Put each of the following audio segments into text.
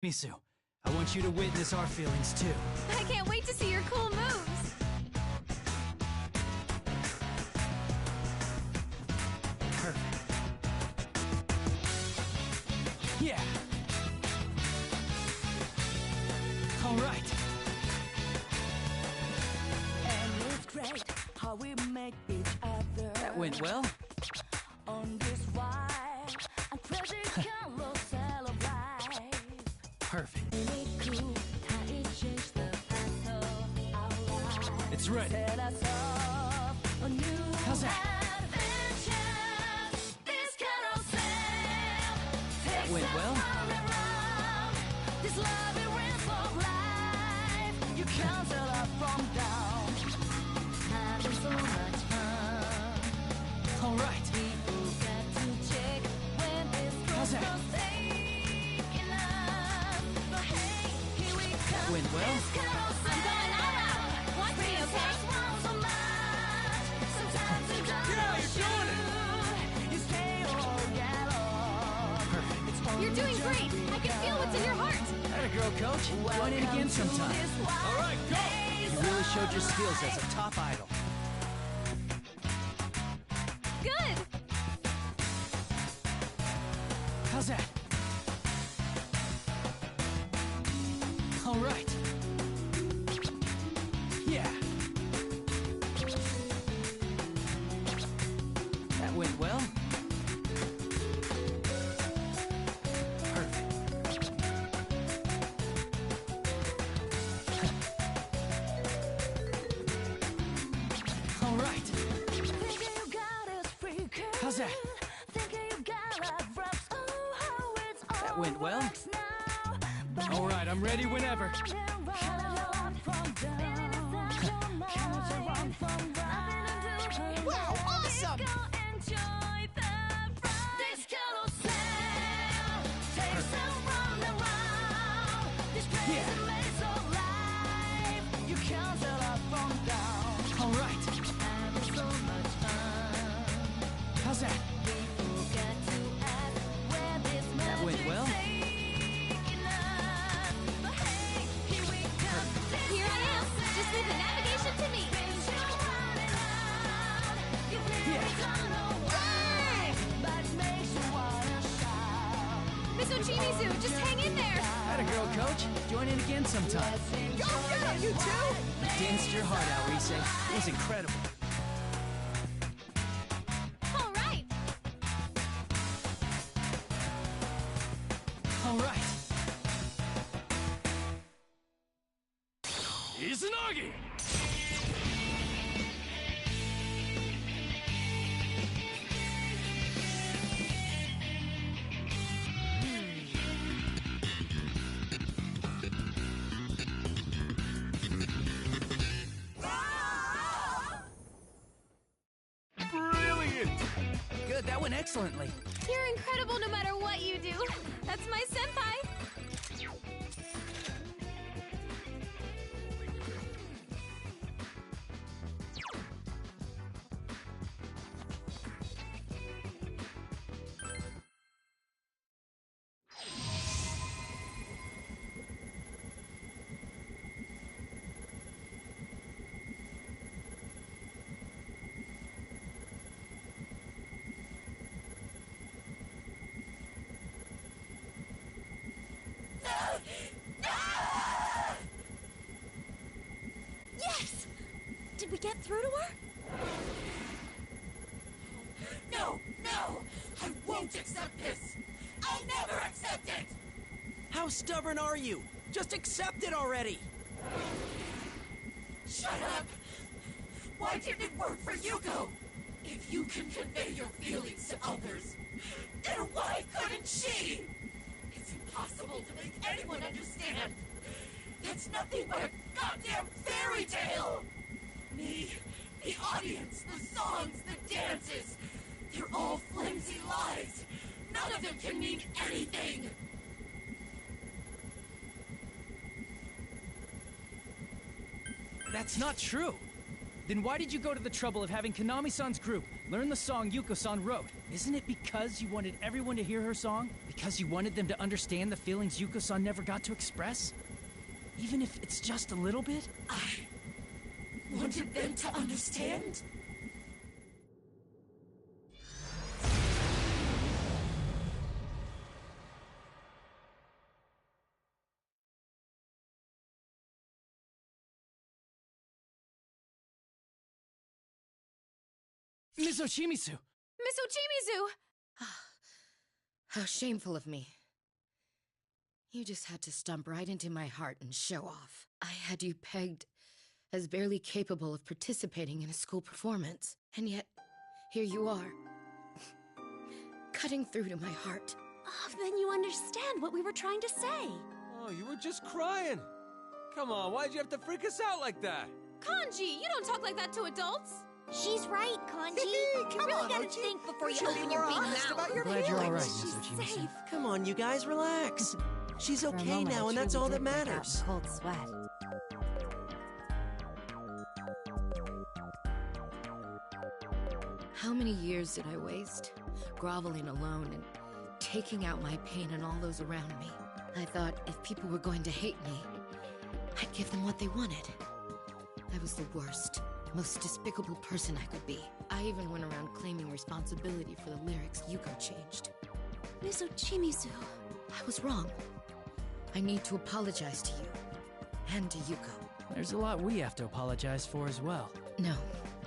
Misu, I want you to witness our feelings too. I can't wait to see your cool moves. Perfect. Yeah. All right. And it's great how we make each other. That went well. On this wide and crazy carousel of life. Perfect. Really cool how it changed the path of our lives. It's ready. Set us off on new How's that? adventures. This carousel takes went us well. round and round. This loving rhythm of life. You can't tell up from down. Having so much fun. All right. People got to check when it's How's that? taking us. But hey, here we come. went well. This carousel. I'm going all out. Watch me, okay? So much. Sometimes you don't Yeah, you're doing it. shoot. You stay or get off. Perfect. It's only You're doing just great. I can feel what's in your heart. Atta girl, coach. Join in again sometime. All right, go. You really showed your skills as a top idol. Good. How's that? All right. Yeah. That went well. Perfect. All right. Thinking you got us freaking. How's that? Thinking you got us rocks. Oh, how it's all That went well. works now. But All right, I'm ready whenever. round and round from down. Can't you run from right? Wow, awesome. Go enjoy the ride. This carousel takes us round and round. This crazy Yeah. maze of life. You can't tell up from down. All right. Having so much fun. How's that? People got to ask where this That went magic's well. taking us. But hey, here we come. Here I am. Just leave the navigation to me. Spins you round and round. You think Yeah. we don't know why, but it makes you wanna shout. Miss Ochimizu, just hang in there. Atta girl, coach. Join in again sometime. Let's enjoy this You too. ride. You danced your heart out, Rise. It was incredible. All right. All right. Izanagi! Brilliant! Good, that went excellently. You're incredible no matter what you do. That's my senpai. Yes! Did we get through to her? No, no! I won't accept this! I'll never accept it! How stubborn are you? Just accept it already! Shut up! Why didn't it work for Yuko? If you can convey your feelings to others, then why couldn't she? It's impossible to make anyone understand. That's nothing but a goddamn fairy tale! Me, the audience, the songs, the dances, they're all flimsy lies. None of them can mean anything! That's not true. Then why did you go to the trouble of having Konami-san's group learn the song Yuko-san wrote? Isn't it because you wanted everyone to hear her song? Because you wanted them to understand the feelings Yuko-san never got to express? Even if it's just a little bit? I wanted them to understand? Miss Ochimizu! Miss Ochimizu! How shameful of me. You just had to stomp right into my heart and show off. I had you pegged as barely capable of participating in a school performance. And yet, here you are. Cutting through to my heart. Oh, then you understand what we were trying to say. Oh, you were just crying. Come on, why'd you have to freak us out like that? Kanji, you don't talk like that to adults. She's right, Kanji. Come really on, gotta Ochi. think before you should be open your more big honest mouth. about your Glad you're all right, feelings. Miss Ochimizu. Come on, you guys, relax. She's For a okay moment, now, I and that's truly all that did break out in matters. cold sweat. How many years did I waste? Groveling alone and taking out my pain on all those around me. I thought if people were going to hate me, I'd give them what they wanted. I was the worst, most despicable person I could be. I even went around claiming responsibility for the lyrics Yuko changed. Miss Ochimizu. I was wrong. I need to apologize to you. And to Yuko. There's a lot we have to apologize for as well. No,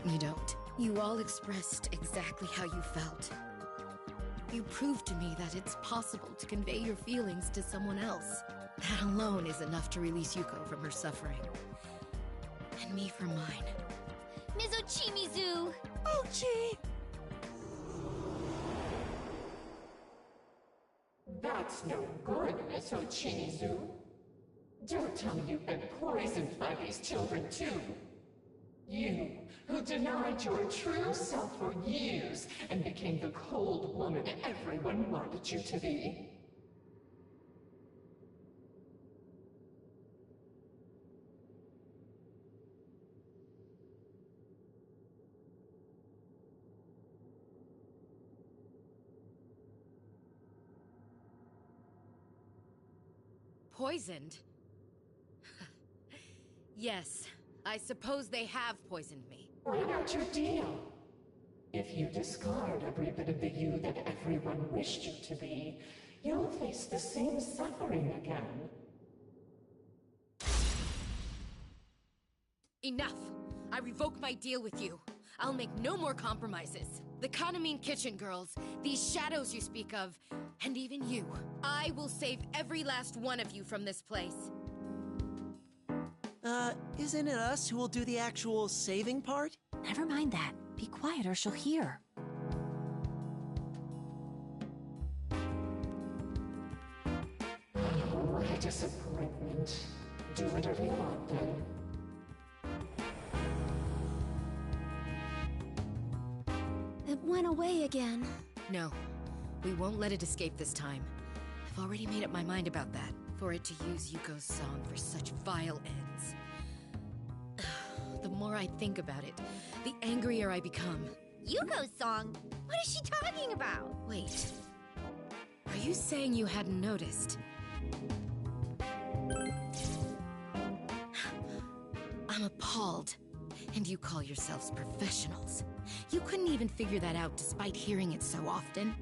you don't. You all expressed exactly how you felt. You proved to me that it's possible to convey your feelings to someone else. That alone is enough to release Yuko from her suffering. And me from mine. Miss Ochimizu! Ochi! That's no good, Miss Ochimizu. Don't tell me you've been poisoned by these children, too. You, who denied your true self for years and became the cold woman everyone wanted you to be. Poisoned? Yes, I suppose they have poisoned me. Write out your deal. If you discard every bit of the you that everyone wished you to be, you'll face the same suffering again. Enough! I revoke my deal with you. I'll make no more compromises. The Kanamine Kitchen girls, these shadows you speak of, and even you. I will save every last one of you from this place. Isn't it us who will do the actual saving part? Never mind that. Be quiet or she'll hear. Oh, what a disappointment. Do whatever you want, then. It went away again. No, we won't let it escape this time. I've already made up my mind about that. For it to use Yuko's song for such vile ends. The more I think about it, the angrier I become. Yuko's song? What is she talking about? Wait. Are you saying you hadn't noticed? I'm appalled. And you call yourselves professionals. You couldn't even figure that out despite hearing it so often.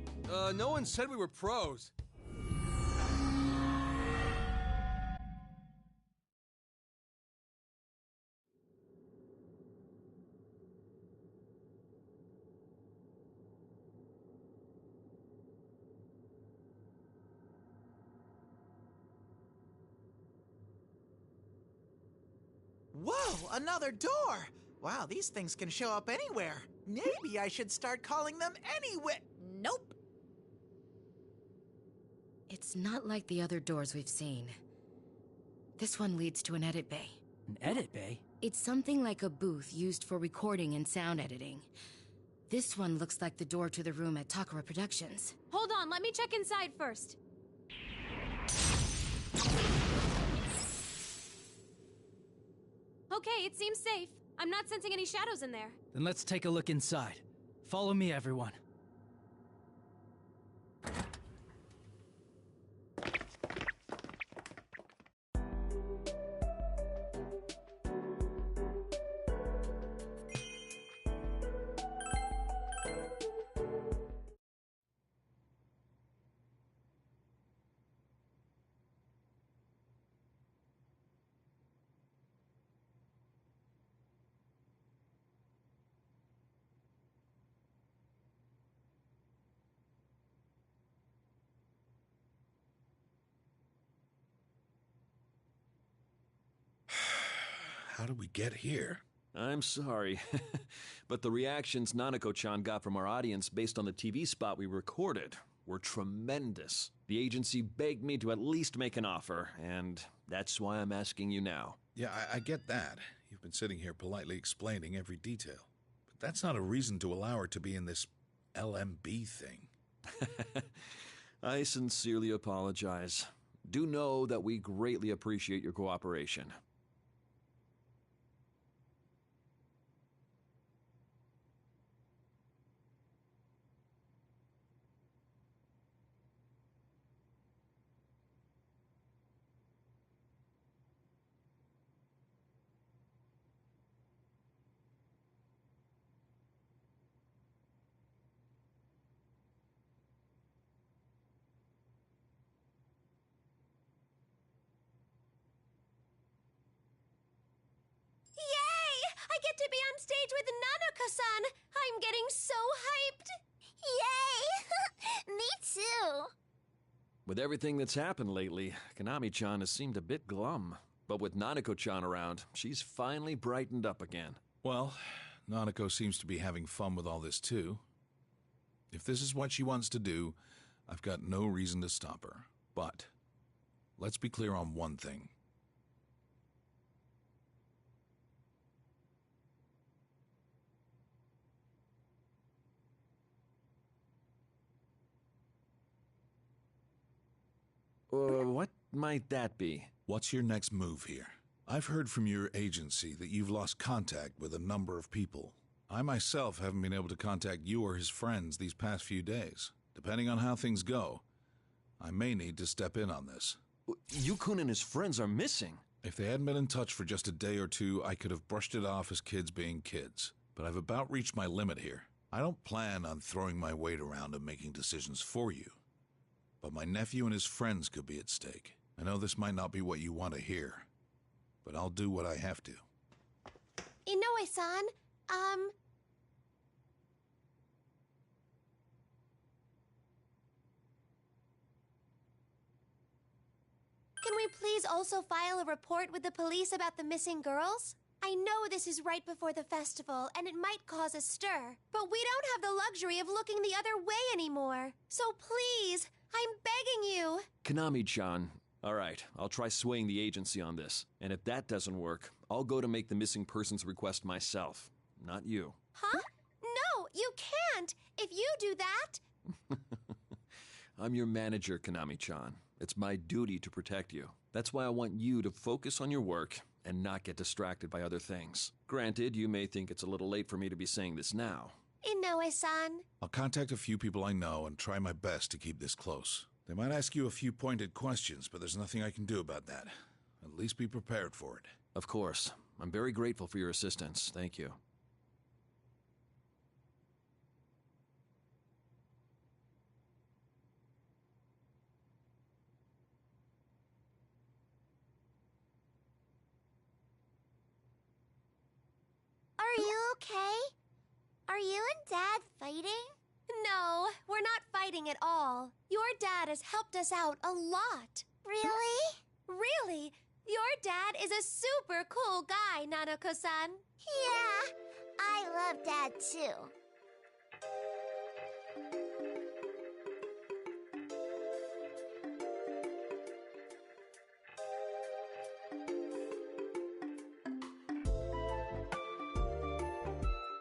No one said we were pros. Whoa, another door! Wow, these things can show up anywhere. Maybe I should start calling them anywhere. Nope. It's not like the other doors we've seen. This one leads to an edit bay. An edit bay? It's something like a booth used for recording and sound editing. This one looks like the door to the room at Takara Productions. Hold on, let me check inside first. Okay, it seems safe. I'm not sensing any shadows in there. Then let's take a look inside. Follow me, everyone. How did we get here? I'm sorry, but the reactions Nanako-chan got from our audience based on the TV spot we recorded were tremendous. The agency begged me to at least make an offer, and that's why I'm asking you now. Yeah, I get that. You've been sitting here politely explaining every detail. But that's not a reason to allow her to be in this LMB thing. I sincerely apologize. Do know that we greatly appreciate your cooperation. I get to be on stage with Nanako-san! I'm getting so hyped! Yay! Me too. With everything that's happened lately, Konami-chan has seemed a bit glum. But with Nanako-chan around, she's finally brightened up again. Well, Nanako seems to be having fun with all this too. If this is what she wants to do, I've got no reason to stop her. But let's be clear on one thing. What might that be? What's your next move here? I've heard from your agency that you've lost contact with a number of people. I myself haven't been able to contact you or his friends these past few days. Depending on how things go, I may need to step in on this. Yukun and his friends are missing. If they hadn't been in touch for just a day or two, I could have brushed it off as kids being kids. But I've about reached my limit here. I don't plan on throwing my weight around and making decisions for you. But my nephew and his friends could be at stake. I know this might not be what you want to hear, but I'll do what I have to. Inoue-san, Can we please also file a report with the police about the missing girls? I know this is right before the festival, and it might cause a stir, but we don't have the luxury of looking the other way anymore. So please, I'm begging you. Konami-chan. All right, I'll try swaying the agency on this. And if that doesn't work, I'll go to make the missing persons request myself. Not you. Huh? No, you can't! If you do that... I'm your manager, Konami-chan. It's my duty to protect you. That's why I want you to focus on your work and not get distracted by other things. Granted, you may think it's a little late for me to be saying this now. Inoue-san. I'll contact a few people I know and try my best to keep this close. They might ask you a few pointed questions, but there's nothing I can do about that. At least be prepared for it. Of course. I'm very grateful for your assistance. Thank you. Are you okay? Are you and Dad fighting? No, we're not fighting at all. Your dad has helped us out a lot. Really? Really? Your dad is a super cool guy, Nanako-san. Yeah, I love Dad too.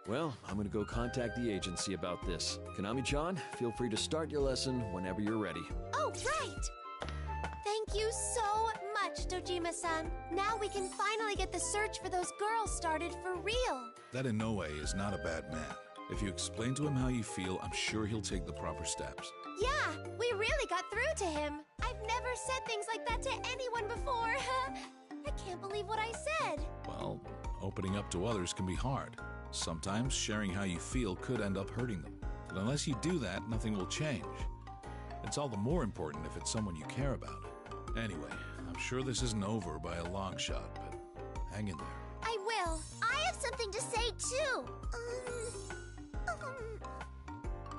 Well, I'm gonna go contact the agency about this. Konami-chan, feel free to start your lesson whenever you're ready. Oh, right! Thank you so much, Dojima. Dojima-san. Now we can finally get the search for those girls started for real. That in no way is not a bad man. If you explain to him how you feel, I'm sure he'll take the proper steps. Yeah, we really got through to him. I've never said things like that to anyone before. I can't believe what I said. Well, opening up to others can be hard. Sometimes sharing how you feel could end up hurting them. But unless you do that, nothing will change. It's all the more important if it's someone you care about. Anyway, I'm sure this isn't over by a long shot, but hang in there. I will. I have something to say, too.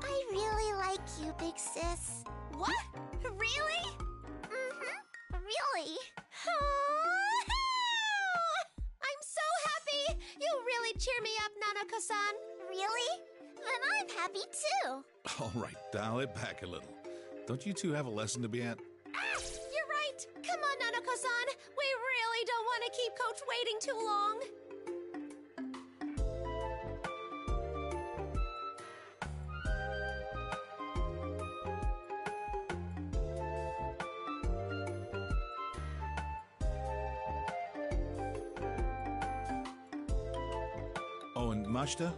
I really like you, big sis. What? Really? Mm-hmm. Really? I'm so happy! You really cheer me up, Nanako-san. Really? Then I'm happy, too. All right, dial it back a little. Don't you two have a lesson to be at? You're right. Come on, Nanako-san. We really don't want to keep Coach waiting too long. Oh, and Mashita,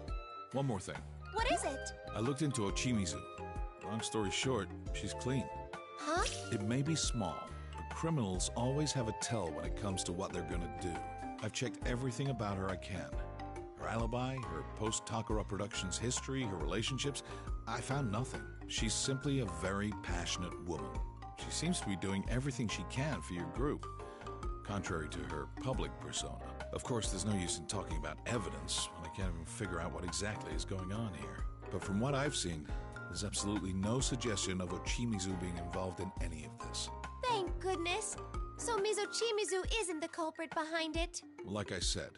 one more thing. What is it? I looked into Ochimizu. Long story short, she's clean. Huh? It may be small, but criminals always have a tell when it comes to what they're gonna do. I've checked everything about her I can. Her alibi, her post-Takara Productions history, her relationships, I found nothing. She's simply a very passionate woman. She seems to be doing everything she can for your group, contrary to her public persona. Of course, there's no use in talking about evidence when I can't even figure out what exactly is going on here. But from what I've seen, there's absolutely no suggestion of Ochimizu being involved in any of this. Thank goodness. So Mizochimizu isn't the culprit behind it. Like I said,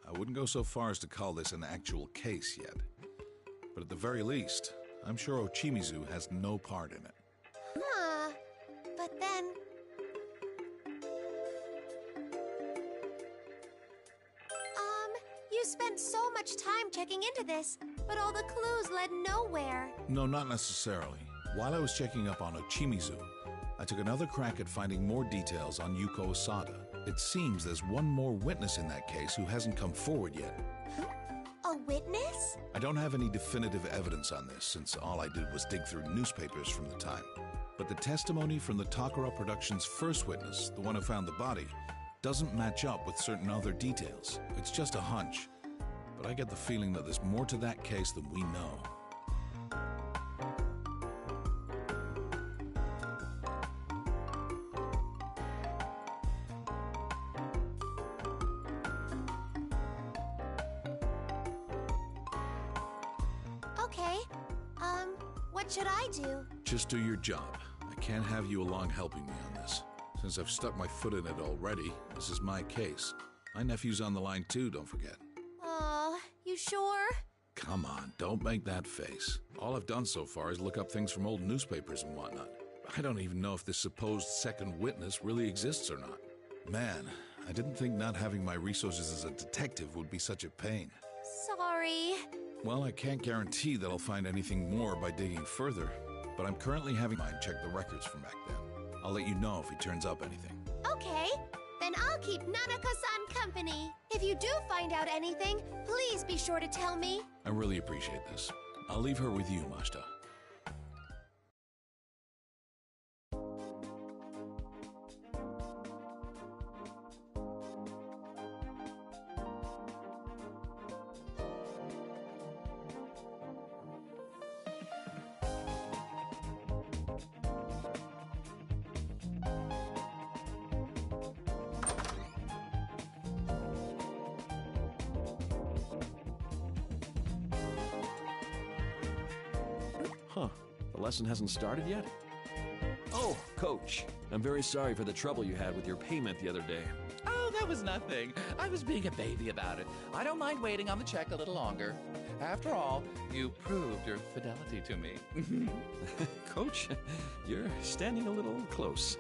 I wouldn't go so far as to call this an actual case yet. But at the very least, I'm sure Ochimizu has no part in it. Huh. But then... You spent so much time checking into this, but all the clues led nowhere. No, not necessarily. While I was checking up on Ochimizu, I took another crack at finding more details on Yuko Osada. It seems there's one more witness in that case who hasn't come forward yet. A witness? I don't have any definitive evidence on this, since all I did was dig through newspapers from the time. But the testimony from the Takara Productions' first witness, the one who found the body, doesn't match up with certain other details. It's just a hunch. But I get the feeling that there's more to that case than we know. Okay. What should I do? Just do your job. I can't have you along helping me on this. Since I've stuck my foot in it already, this is my case. My nephew's on the line too, don't forget. You sure? Come on, don't make that face. All I've done so far is look up things from old newspapers and whatnot. I don't even know if this supposed second witness really exists or not. Man, I didn't think not having my resources as a detective would be such a pain. Sorry. Well, I can't guarantee that I'll find anything more by digging further, but I'm currently having mine check the records from back then. I'll let you know if he turns up anything. Okay. Then I'll keep Nanako-san company. If you do find out anything, please be sure to tell me. I really appreciate this. I'll leave her with you, Mashita. Huh. The lesson hasn't started yet? Oh, Coach. I'm very sorry for the trouble you had with your payment the other day. Oh, that was nothing. I was being a baby about it. I don't mind waiting on the check a little longer. After all, you proved your fidelity to me. Coach, you're standing a little close.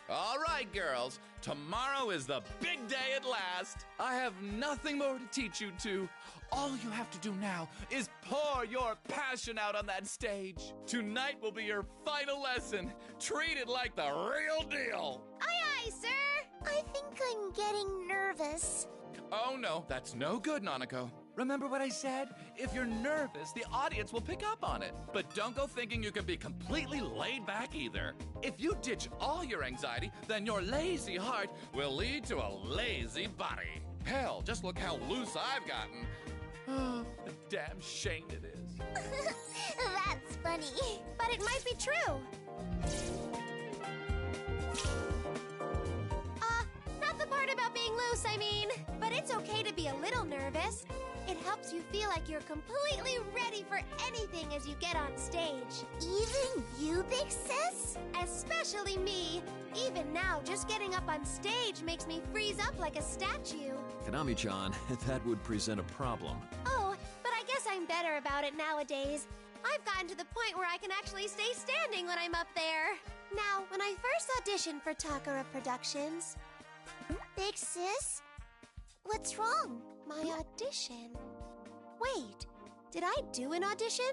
All right, girls. Tomorrow is the big day at last. I have nothing more to teach you two. All you have to do now is pour your passion out on that stage. Tonight will be your final lesson. Treat it like the real deal. Aye, aye, sir. I think I'm getting nervous. Oh no, that's no good, Nanako. Remember what I said? If you're nervous, the audience will pick up on it. But don't go thinking you can be completely laid back either. If you ditch all your anxiety, then your lazy heart will lead to a lazy body. Hell, just look how loose I've gotten. Oh, a damn shame it is. That's funny. But it might be true. Not the part about being loose, I mean. But it's okay to be a little nervous. It helps you feel like you're completely ready for anything as you get on stage. Even you, Big Sis? Especially me. Even now, just getting up on stage makes me freeze up like a statue. Konami-chan, that would present a problem. Oh, but I guess I'm better about it nowadays. I've gotten to the point where I can actually stay standing when I'm up there. Now, when I first auditioned for Takara Productions... Big Sis? What's wrong? My audition. Wait, did I do an audition?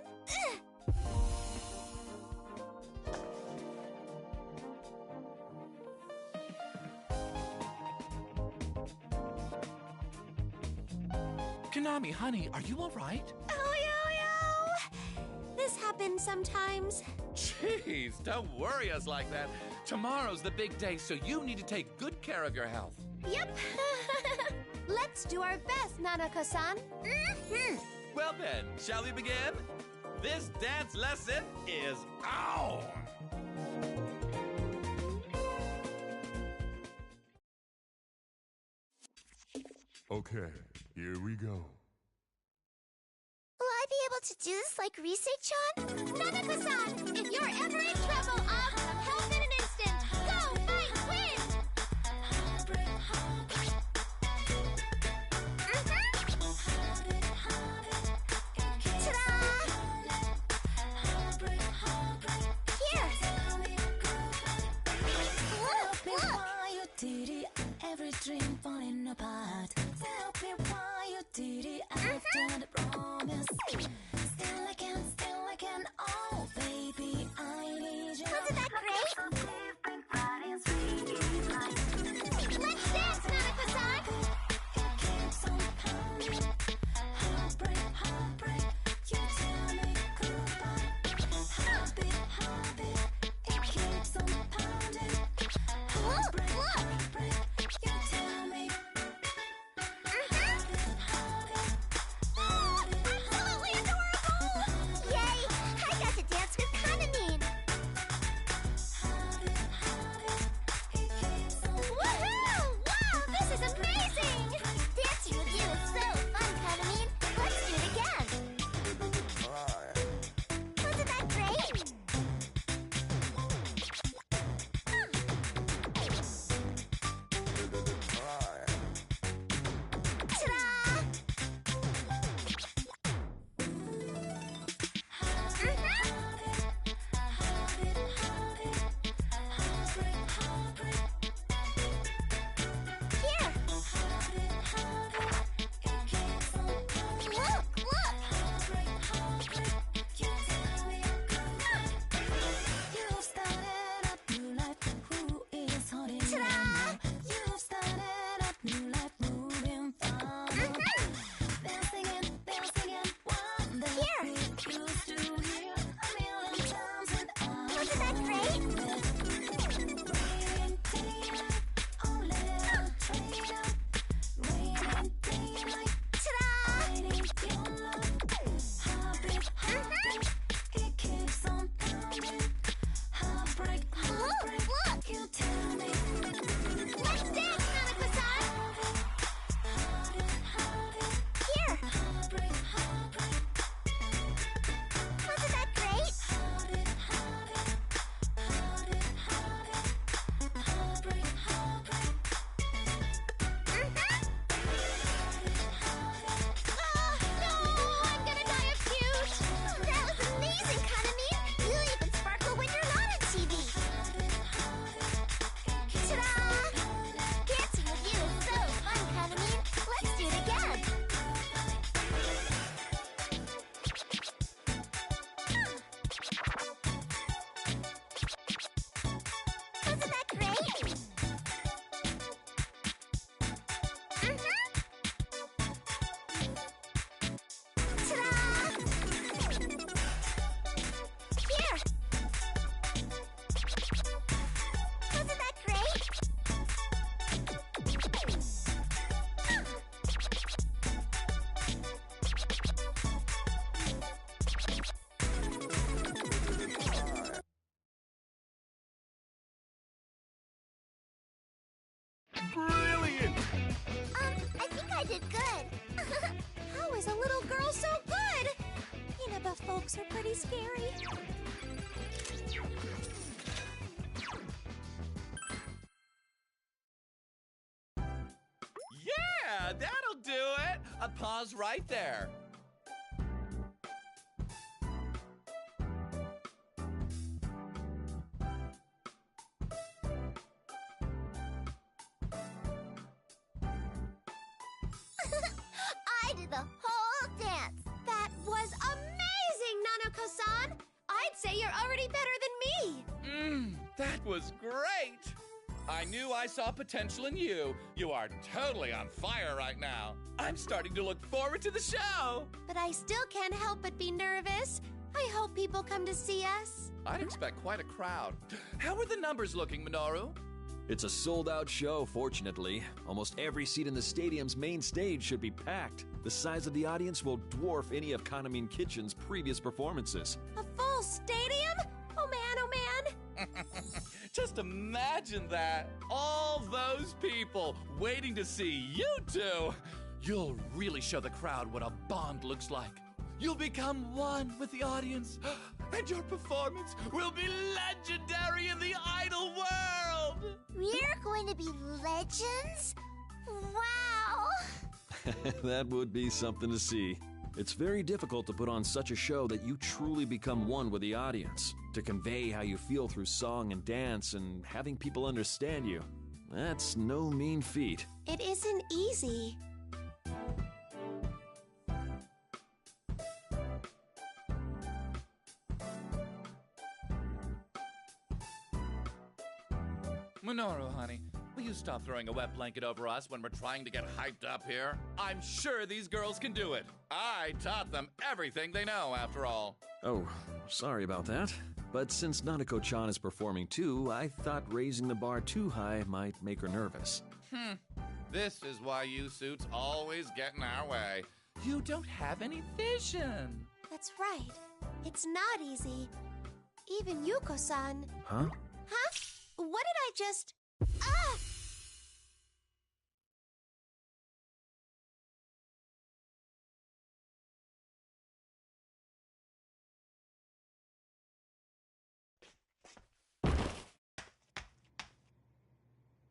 Konami, honey, are you all right? Oh, yo. This happens sometimes. Jeez, don't worry us like that. Tomorrow's the big day, so you need to take good care of your health. Yep. Let's do our best, Nanako-san. Well then, shall we begin? This dance lesson is on! Okay, here we go. Will I be able to do this like Rise-chan? Nanako-san, if you're ever in trouble, I'll come help in an instant. Go, fight, win! Every dream falling apart. Tell me why you did it after the promise. Still I can, oh baby, I need you. pause right there. I did the whole dance. That was amazing, Nanako-san. I'd say you're already better than me. That was great. I knew I saw potential in you. You are totally on fire right now. I'm starting to look forward to the show. But I still can't help but be nervous. I hope people come to see us. I'd expect quite a crowd. How are the numbers looking, Minoru? It's a sold-out show, fortunately. Almost every seat in the stadium's main stage should be packed. The size of the audience will dwarf any of Kanamin Kitchen's previous performances. A full stadium? Oh man, Just imagine that. All those people waiting to see you two. You'll really show the crowd what a bond looks like. You'll become one with the audience, and your performance will be legendary in the idol world. We're going to be legends? Wow! That would be something to see. It's very difficult to put on such a show that you truly become one with the audience, to convey how you feel through song and dance and having people understand you. That's no mean feat. It isn't easy. Minoru, honey, will you stop throwing a wet blanket over us when we're trying to get hyped up here? I'm sure these girls can do it. I taught them everything they know, after all. Oh, sorry about that. But since Nanako-chan is performing too, I thought raising the bar too high might make her nervous. This is why you suits always get in our way. You don't have any vision. That's right. It's not easy. Even Yuko-san. Huh? Huh? What did I just... Ah!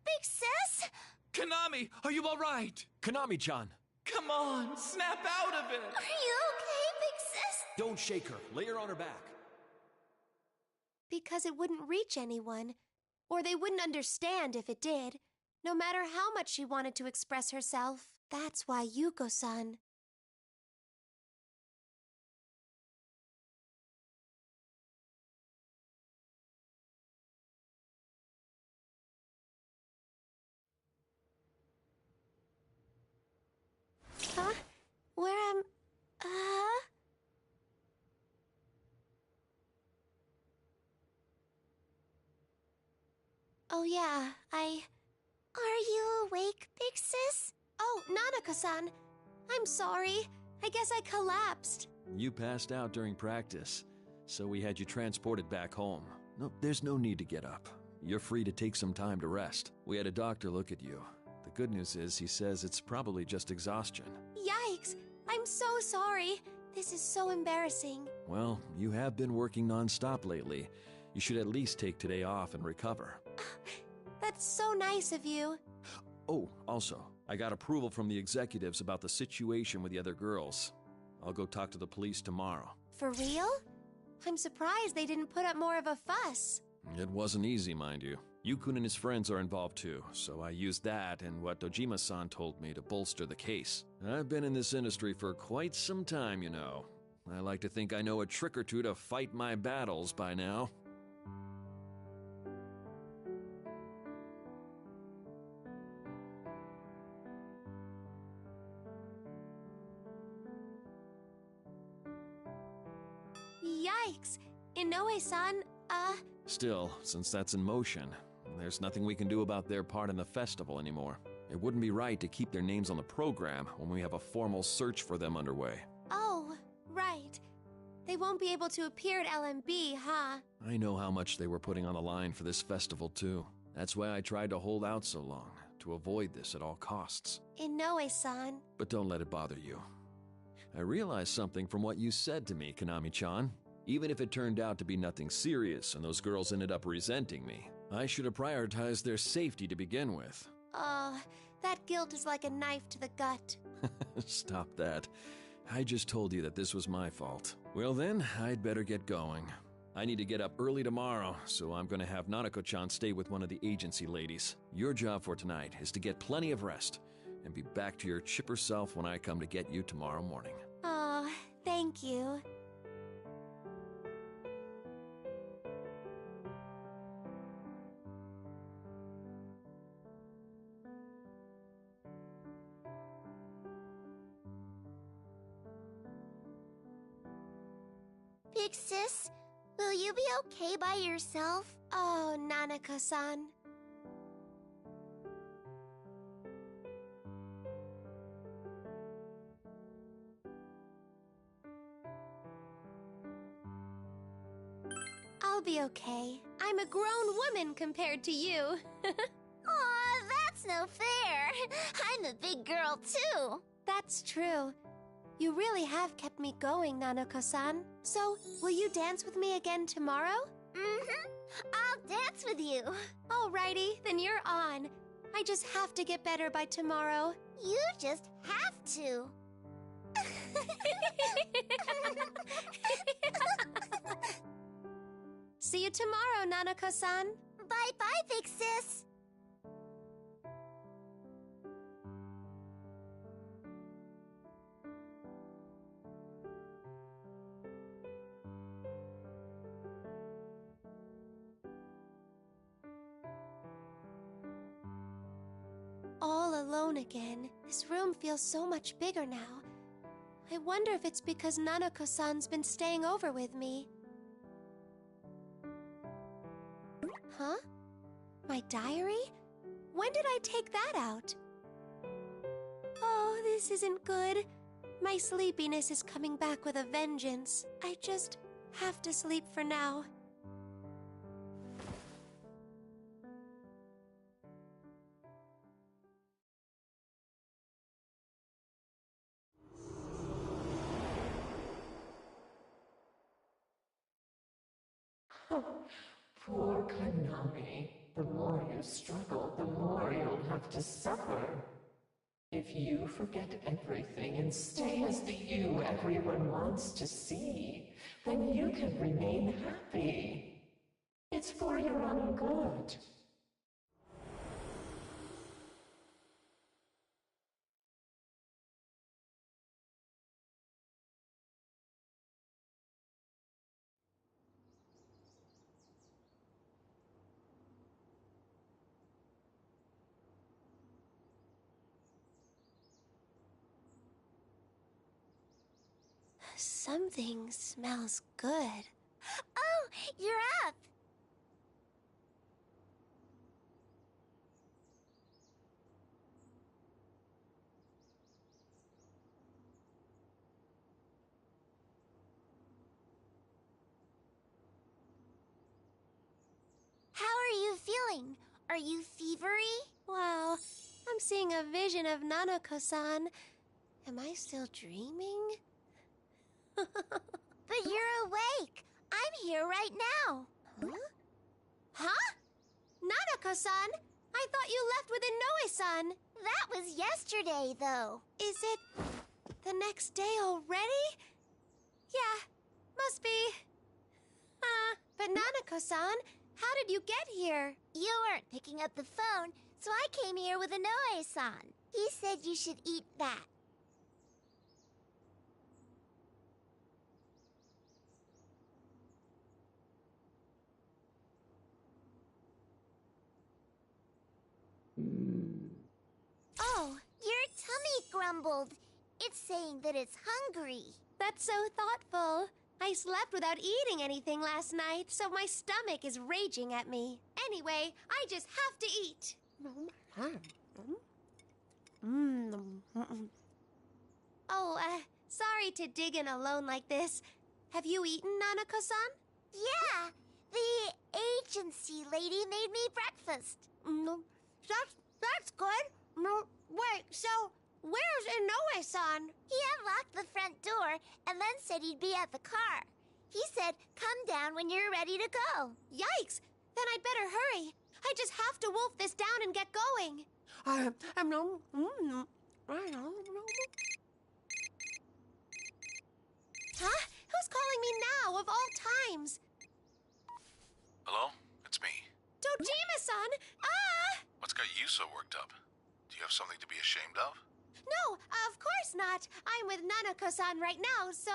Big sis? Konami, are you all right? Konami-chan! Come on, snap out of it. Are you okay, big sis? Don't shake her. Lay her on her back. Because it wouldn't reach anyone. Or they wouldn't understand if it did, no matter how much she wanted to express herself. That's why Yuko-san. Huh? Where am... Oh yeah, Are you awake, big sis? Oh, Nanako-san. I'm sorry. I guess I collapsed. You passed out during practice, so we had you transported back home. No, there's no need to get up. You're free to take some time to rest. We had a doctor look at you. The good news is he says it's probably just exhaustion. Yikes! I'm so sorry. This is so embarrassing. Well, you have been working non-stop lately. You should at least take today off and recover. That's so nice of you. Oh, also, I got approval from the executives about the situation with the other girls. I'll go talk to the police tomorrow. For real? I'm surprised they didn't put up more of a fuss. It wasn't easy, mind you. Yukun and his friends are involved too, so I used that and what Dojima-san told me to bolster the case. I've been in this industry for quite some time, you know. I like to think I know a trick or two to fight my battles by now. Yikes! Inoue-san, Still, since that's in motion, there's nothing we can do about their part in the festival anymore. It wouldn't be right to keep their names on the program when we have a formal search for them underway. Oh, right. They won't be able to appear at LMB, huh? I know how much they were putting on the line for this festival too. That's why I tried to hold out so long, to avoid this at all costs. Inoue-san. But don't let it bother you. I realized something from what you said to me, Konami-chan. Even if it turned out to be nothing serious and those girls ended up resenting me, I should have prioritized their safety to begin with. That guilt is like a knife to the gut. Stop that. I just told you that this was my fault. Well then, I'd better get going. I need to get up early tomorrow, so I'm gonna have Nanako-chan stay with one of the agency ladies. Your job for tonight is to get plenty of rest, and be back to your chipper self when I come to get you tomorrow morning. Oh, thank you. Big sis, will you be okay by yourself? Oh, Nanako-san. I'll be okay. I'm a grown woman compared to you. Aw, that's no fair. I'm a big girl, too. That's true. You really have kept me going, Nanako-san. So, will you dance with me again tomorrow? Mm-hmm. I'll dance with you. Alrighty, then you're on. I just have to get better by tomorrow. You just have to. See you tomorrow, Nanako-san. Bye-bye, big sis. All alone again. This room feels so much bigger now. I wonder if it's because Nanako-san's been staying over with me. Huh? My diary? When did I take that out? Oh, this isn't good. My sleepiness is coming back with a vengeance. I just have to sleep for now. Poor Konami. The more you struggle, the more you'll have to suffer. If you forget everything and stay as the you everyone wants to see, then you can remain happy. It's for your own good. Something smells good. Oh, you're up. How are you feeling? Are you fevery? Wow, I'm seeing a vision of Nanako-san. Am I still dreaming? But you're awake. I'm here right now. Huh? Nanako-san, I thought you left with Inoue-san. That was yesterday, though. Is it the next day already? Yeah, must be. But Nanako-san, how did you get here? You weren't picking up the phone, so I came here with Inoue-san. He said you should eat that. Oh, your tummy grumbled. It's saying that it's hungry. That's so thoughtful. I slept without eating anything last night, so my stomach is raging at me. Anyway, I just have to eat. Oh, sorry to dig in alone like this. Have you eaten, Nanako-san? Yeah, the agency lady made me breakfast. That's good. Wait, so where's Inoue-san? He unlocked the front door and then said he'd be at the car. He said, come down when you're ready to go. Yikes! Then I'd better hurry. I just have to wolf this down and get going. Huh? Who's calling me now, of all times? Hello? It's me. Dojima-san! Ah! What's got you so worked up? Do you have something to be ashamed of? No, of course not. I'm with Nanako-san right now, so...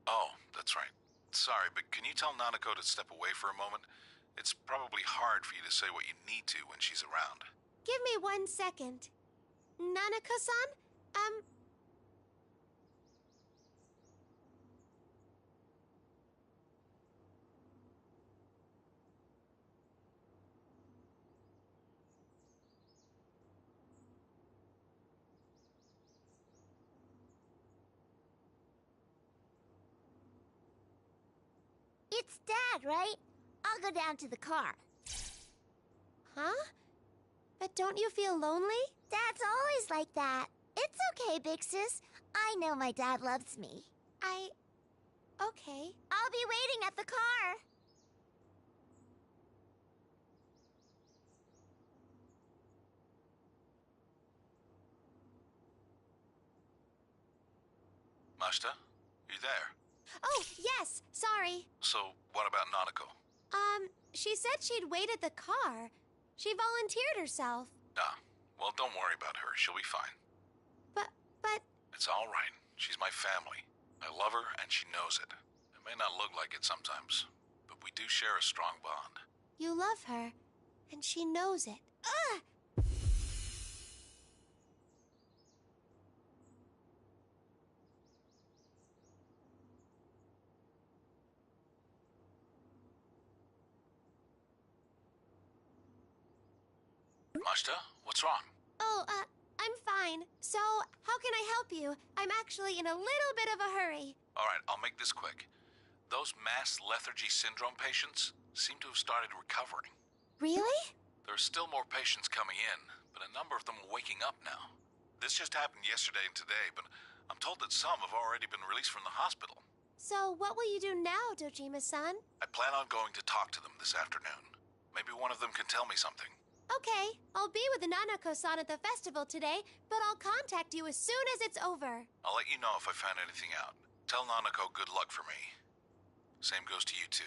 Oh, that's right. Sorry, but can you tell Nanako to step away for a moment? It's probably hard for you to say what you need to when she's around. Give me 1 second. Nanako-san? It's Dad, right? I'll go down to the car. Huh? But don't you feel lonely? Dad's always like that. It's okay, Big Sis. I know my dad loves me. Okay. I'll be waiting at the car. Mashita, you there? Oh, yes. Sorry. So, what about Nanako? She said she'd wait at the car. She volunteered herself. Ah, well, don't worry about her. She'll be fine. But... It's all right. She's my family. I love her, and she knows it. It may not look like it sometimes, but we do share a strong bond. You love her, and she knows it. Ugh! Mashita, what's wrong? Oh, I'm fine. So, how can I help you? I'm actually in a little bit of a hurry. All right, I'll make this quick. Those mass lethargy syndrome patients seem to have started recovering. Really? There are still more patients coming in, but a number of them are waking up now. This just happened yesterday and today, but I'm told that some have already been released from the hospital. So, what will you do now, Dojima-san? I plan on going to talk to them this afternoon. Maybe one of them can tell me something. Okay, I'll be with Nanako-san at the festival today, but I'll contact you as soon as it's over. I'll let you know if I find anything out. Tell Nanako good luck for me. Same goes to you too.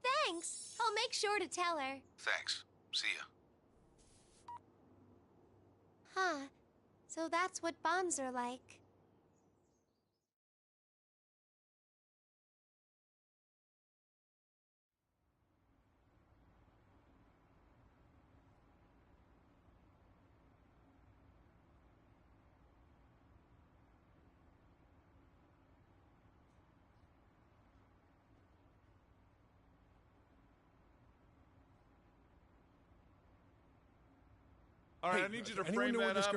Thanks. I'll make sure to tell her. Thanks. See ya. Huh. So that's what bonds are like. All right, I need you to frame that up.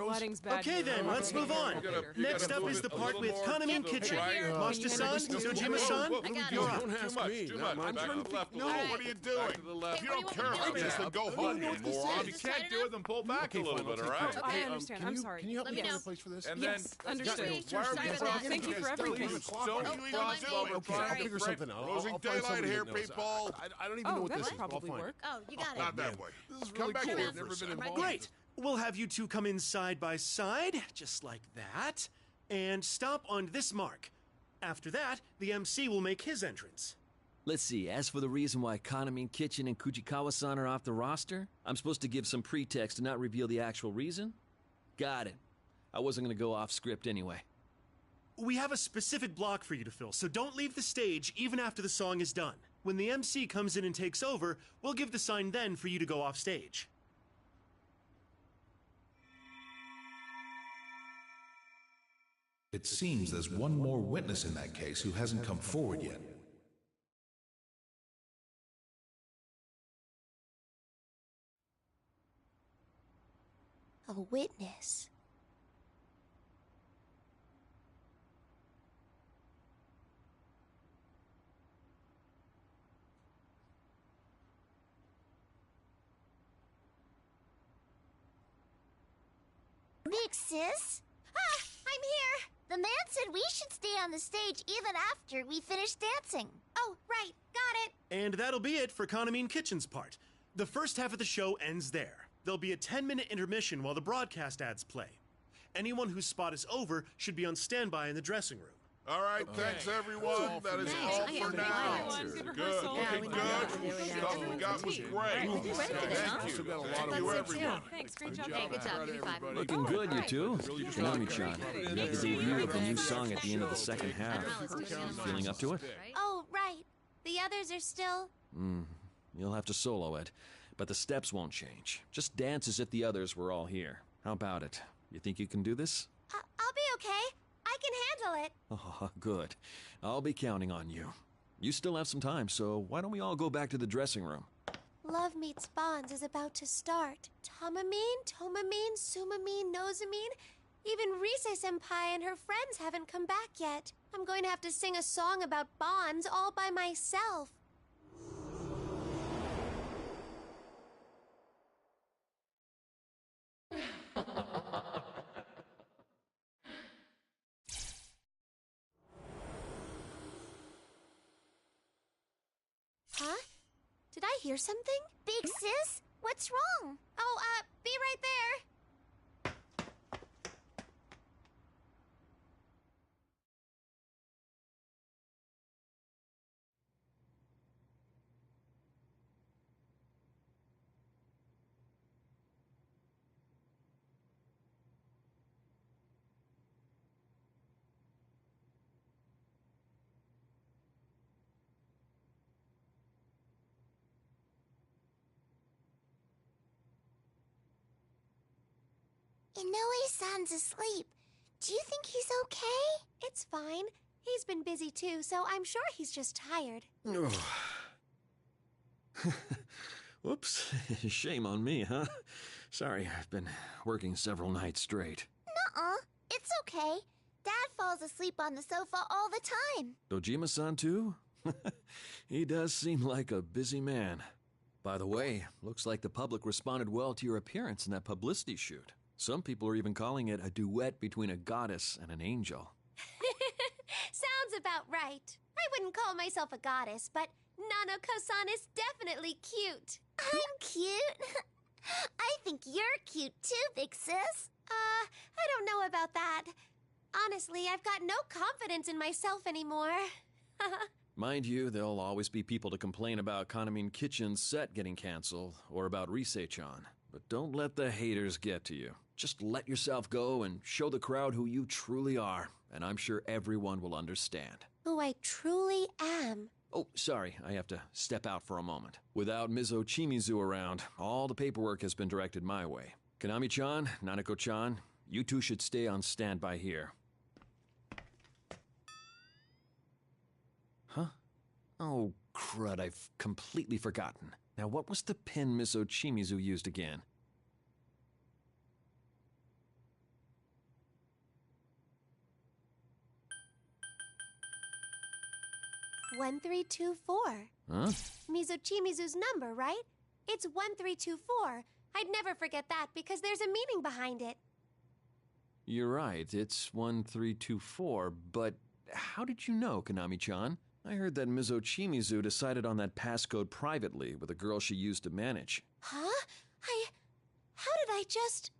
Okay, then, let's move on. Next up is the part with Kanamin Kitchen. Mashita-san, Dojima-san, you're up. Too much. I'm turning left. No, what are you doing? If you don't care about this, then go home, you moron. If you can't do it, then pull back a little bit, all right? I understand. I'm sorry. Can you help me find a place for this? And then, Understood. Thank you for everything. Don't I'll figure something out. Losing daylight here, people. I don't even know what this is. probably work. Oh, you got it. Not that way. Come back here. Never been involved. Great. We'll have you two come in side by side, just like that, and stop on this mark. After that, the MC will make his entrance. Let's see, as for the reason why Kanamin Kitchen and Kujikawa-san are off the roster, I'm supposed to give some pretext and not reveal the actual reason? Got it. I wasn't going to go off script anyway. We have a specific block for you to fill, so don't leave the stage even after the song is done. When the MC comes in and takes over, we'll give the sign then for you to go off stage. It seems there's one more witness in that case who hasn't come forward yet. A witness. Big Sis? Ah, I'm here. The man said we should stay on the stage even after we finish dancing. Oh, right. Got it. And that'll be it for Kanamin Kitchen's part. The first half of the show ends there. There'll be a 10-minute intermission while the broadcast ads play. Anyone whose spot is over should be on standby in the dressing room. All right, thanks everyone. That is all for now. Good, looking good. Stuff we got was great. Thank you. Thank you, everyone. Thanks, great job. Hey, good job. Give me 5. Looking good, you two. Konami-chan, make the debut of the new song at the end of the second half. Feeling up to it? Oh, right. The others are still... You'll have to solo it, but the steps won't change. Just dance as if the others were all here. How about it? You think you can do this? I'll be okay. I can handle it. Oh, good. I'll be counting on you. You still have some time, so why don't we all go back to the dressing room? Love Meets Bonds is about to start. Tamamine, Tomamine, Sumamine, Nosamine. Even Rise-senpai and her friends haven't come back yet. I'm going to have to sing a song about bonds all by myself. Huh? Did I hear something? Big sis, what's wrong? Oh, be right there. Inoue-san's asleep. Do you think he's okay? It's fine. He's been busy too, so I'm sure he's just tired. Whoops. Shame on me, huh? Sorry, I've been working several nights straight. Nuh-uh. It's okay. Dad falls asleep on the sofa all the time. Dojima-san too? He does seem like a busy man. By the way, looks like the public responded well to your appearance in that publicity shoot. Some people are even calling it a duet between a goddess and an angel. Sounds about right. I wouldn't call myself a goddess, but Nanako-san is definitely cute. I'm cute? I think you're cute too, big sis. I don't know about that. Honestly, I've got no confidence in myself anymore. Mind you, there'll always be people to complain about Kanamine Kitchen's set getting canceled, or about Rise-chan. But don't let the haters get to you. Just let yourself go and show the crowd who you truly are, and I'm sure everyone will understand. Who I truly am. Oh, sorry, I have to step out for a moment. Without Ms. Ochimizu around, all the paperwork has been directed my way. Konami-chan, Nanako-chan, you two should stay on standby here. Huh? Oh, crud, I've completely forgotten. Now, what was the pin Miss Ochimizu used again? One, 3, 2, 4. Huh? Mizochimizu's number, right? It's 1324. I'd never forget that because there's a meaning behind it. You're right, it's 1324, but how did you know, Konami-chan? I heard that Ms. Ochimizu decided on that passcode privately with a girl she used to manage. Huh? How did I just...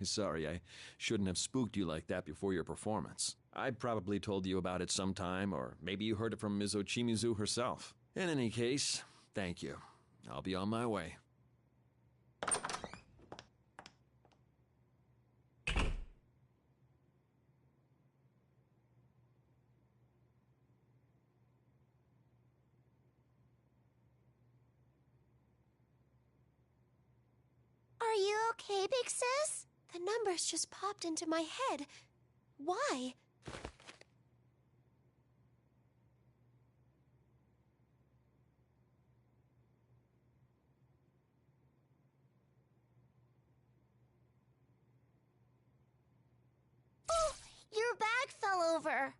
Sorry, I shouldn't have spooked you like that before your performance. I probably told you about it sometime, or maybe you heard it from Ms. Ochimizu herself. In any case, thank you. I'll be on my way. Are you okay, big sis? The numbers just popped into my head. Why? Oh, your bag fell over.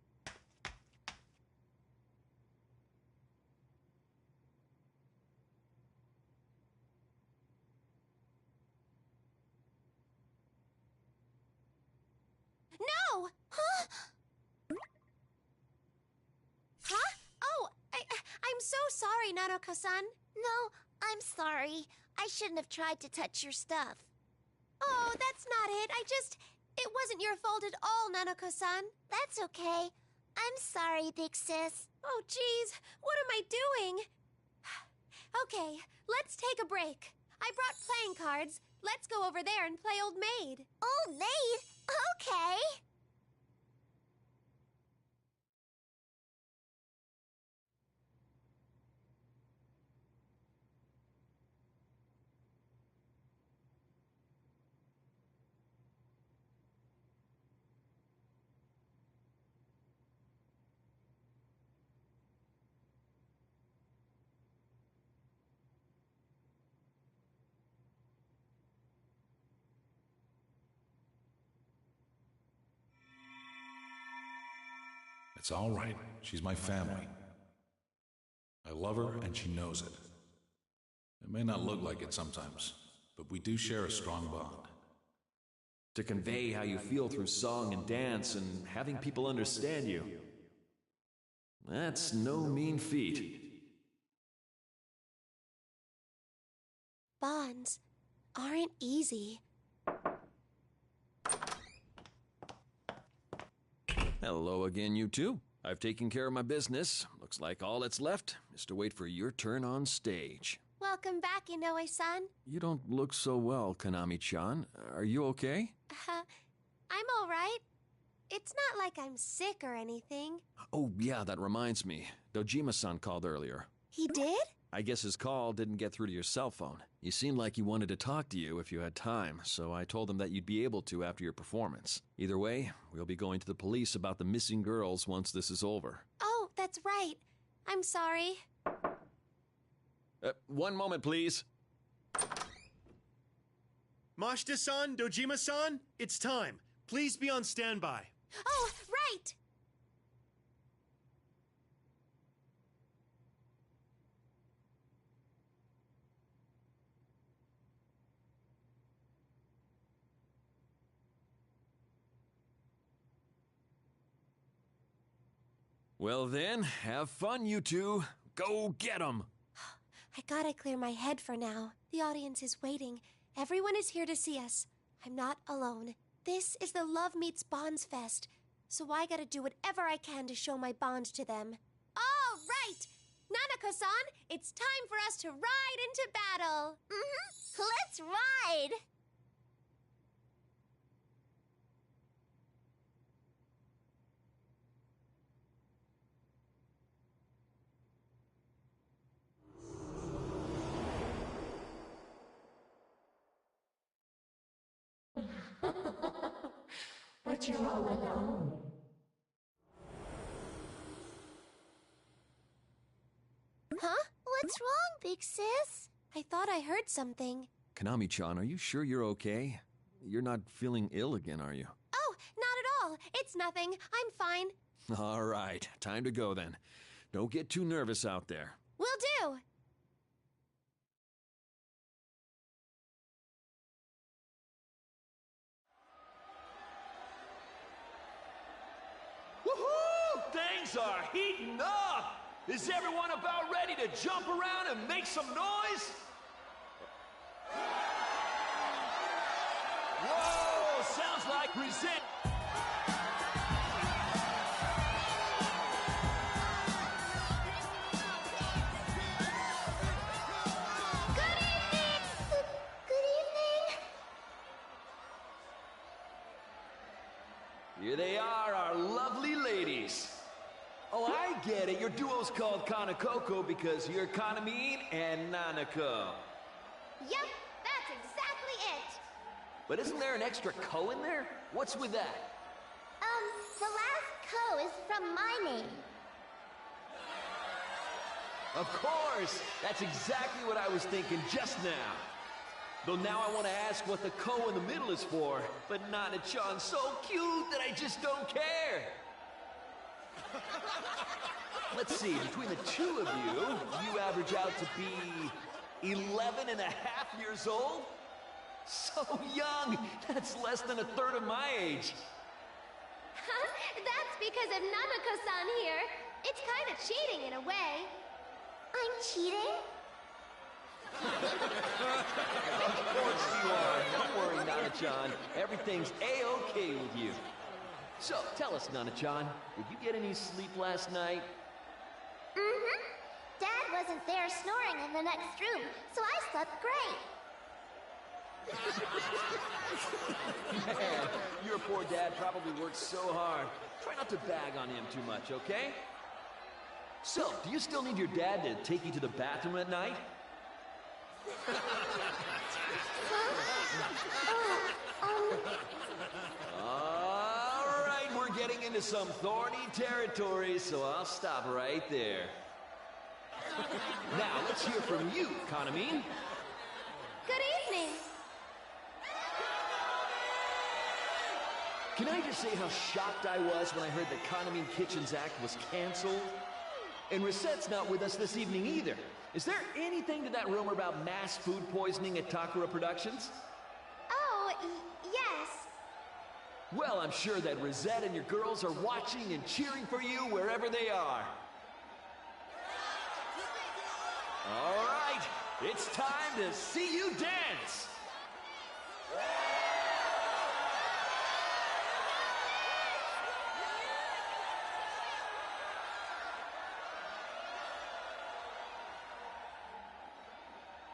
Oh! Huh? Huh? Oh, I'm so sorry, Nanako-san. No, I'm sorry. I shouldn't have tried to touch your stuff. Oh, that's not it. It wasn't your fault at all, Nanako-san. That's okay. I'm sorry, big sis. Oh, geez. What am I doing? Okay, let's take a break. I brought playing cards. Let's go over there and play Old Maid. Old Maid? Okay. It's all right. She's my family. I love her, and she knows it. It may not look like it sometimes, but we do share a strong bond. To convey how you feel through song and dance and having people understand you, that's no mean feat. Bonds aren't easy. Hello again, you two. I've taken care of my business. Looks like all that's left is to wait for your turn on stage. Welcome back, Inoue-san. You don't look so well, Konami-chan. Are you okay? I'm all right. It's not like I'm sick or anything. Oh, yeah, that reminds me. Dojima-san called earlier. He did? I guess his call didn't get through to your cell phone. You seemed like he wanted to talk to you if you had time, so I told him that you'd be able to after your performance. Either way, we'll be going to the police about the missing girls once this is over. Oh, that's right. I'm sorry. One moment, please. Mashita-san, Dojima-san, it's time. Please be on standby. Oh, right! Well then, have fun, you two. Go get 'em! I gotta clear my head for now. The audience is waiting. Everyone is here to see us. I'm not alone. This is the Love Meets Bonds Fest, so I gotta do whatever I can to show my bond to them. All right! Nanako-san, it's time for us to ride into battle! Let's ride! But you're all alone. Huh? What's wrong, big sis? I thought I heard something. Konami-chan, are you sure you're okay? You're not feeling ill again, are you? Oh, not at all. It's nothing. I'm fine. All right, time to go then. Don't get too nervous out there. Will do. Woohoo! Things are heating up! Is everyone about ready to jump around and make some noise? Whoa! Sounds like resent. Here they are, our lovely ladies. Oh, I get it. Your duo's called Kanekoko because you're Kanamine and Nanako. Yep, that's exactly it. But isn't there an extra ko in there? What's with that? The last ko is from my name. Of course! That's exactly what I was thinking just now. Though now I want to ask what the ko in the middle is for, but Nana-chan's so cute that I just don't care. Let's see, between the two of you average out to be 11 and a half years old? So young! That's less than a third of my age. because of Nanako-san here. It's kind of cheating in a way. I'm cheating? Of course you are. Don't worry, Nana-chan. Everything's A-okay with you. So, tell us, Nana-chan, did you get any sleep last night? Mm-hmm. Dad wasn't there snoring in the next room, so I slept great. Man, your poor dad probably worked so hard. Try not to bag on him too much, okay? So, do you still need your dad to take you to the bathroom at night? All right, we're getting into some thorny territory, so I'll stop right there. Now, let's hear from you, Kanamine. Good evening. Can I just say how shocked I was when I heard the Kanamine Kitchens Act was canceled? And Risette's not with us this evening either. Is there anything to that rumor about mass food poisoning at Takara Productions? Oh, yes. Well, I'm sure that Risette and your girls are watching and cheering for you wherever they are. All right, it's time to see you dance!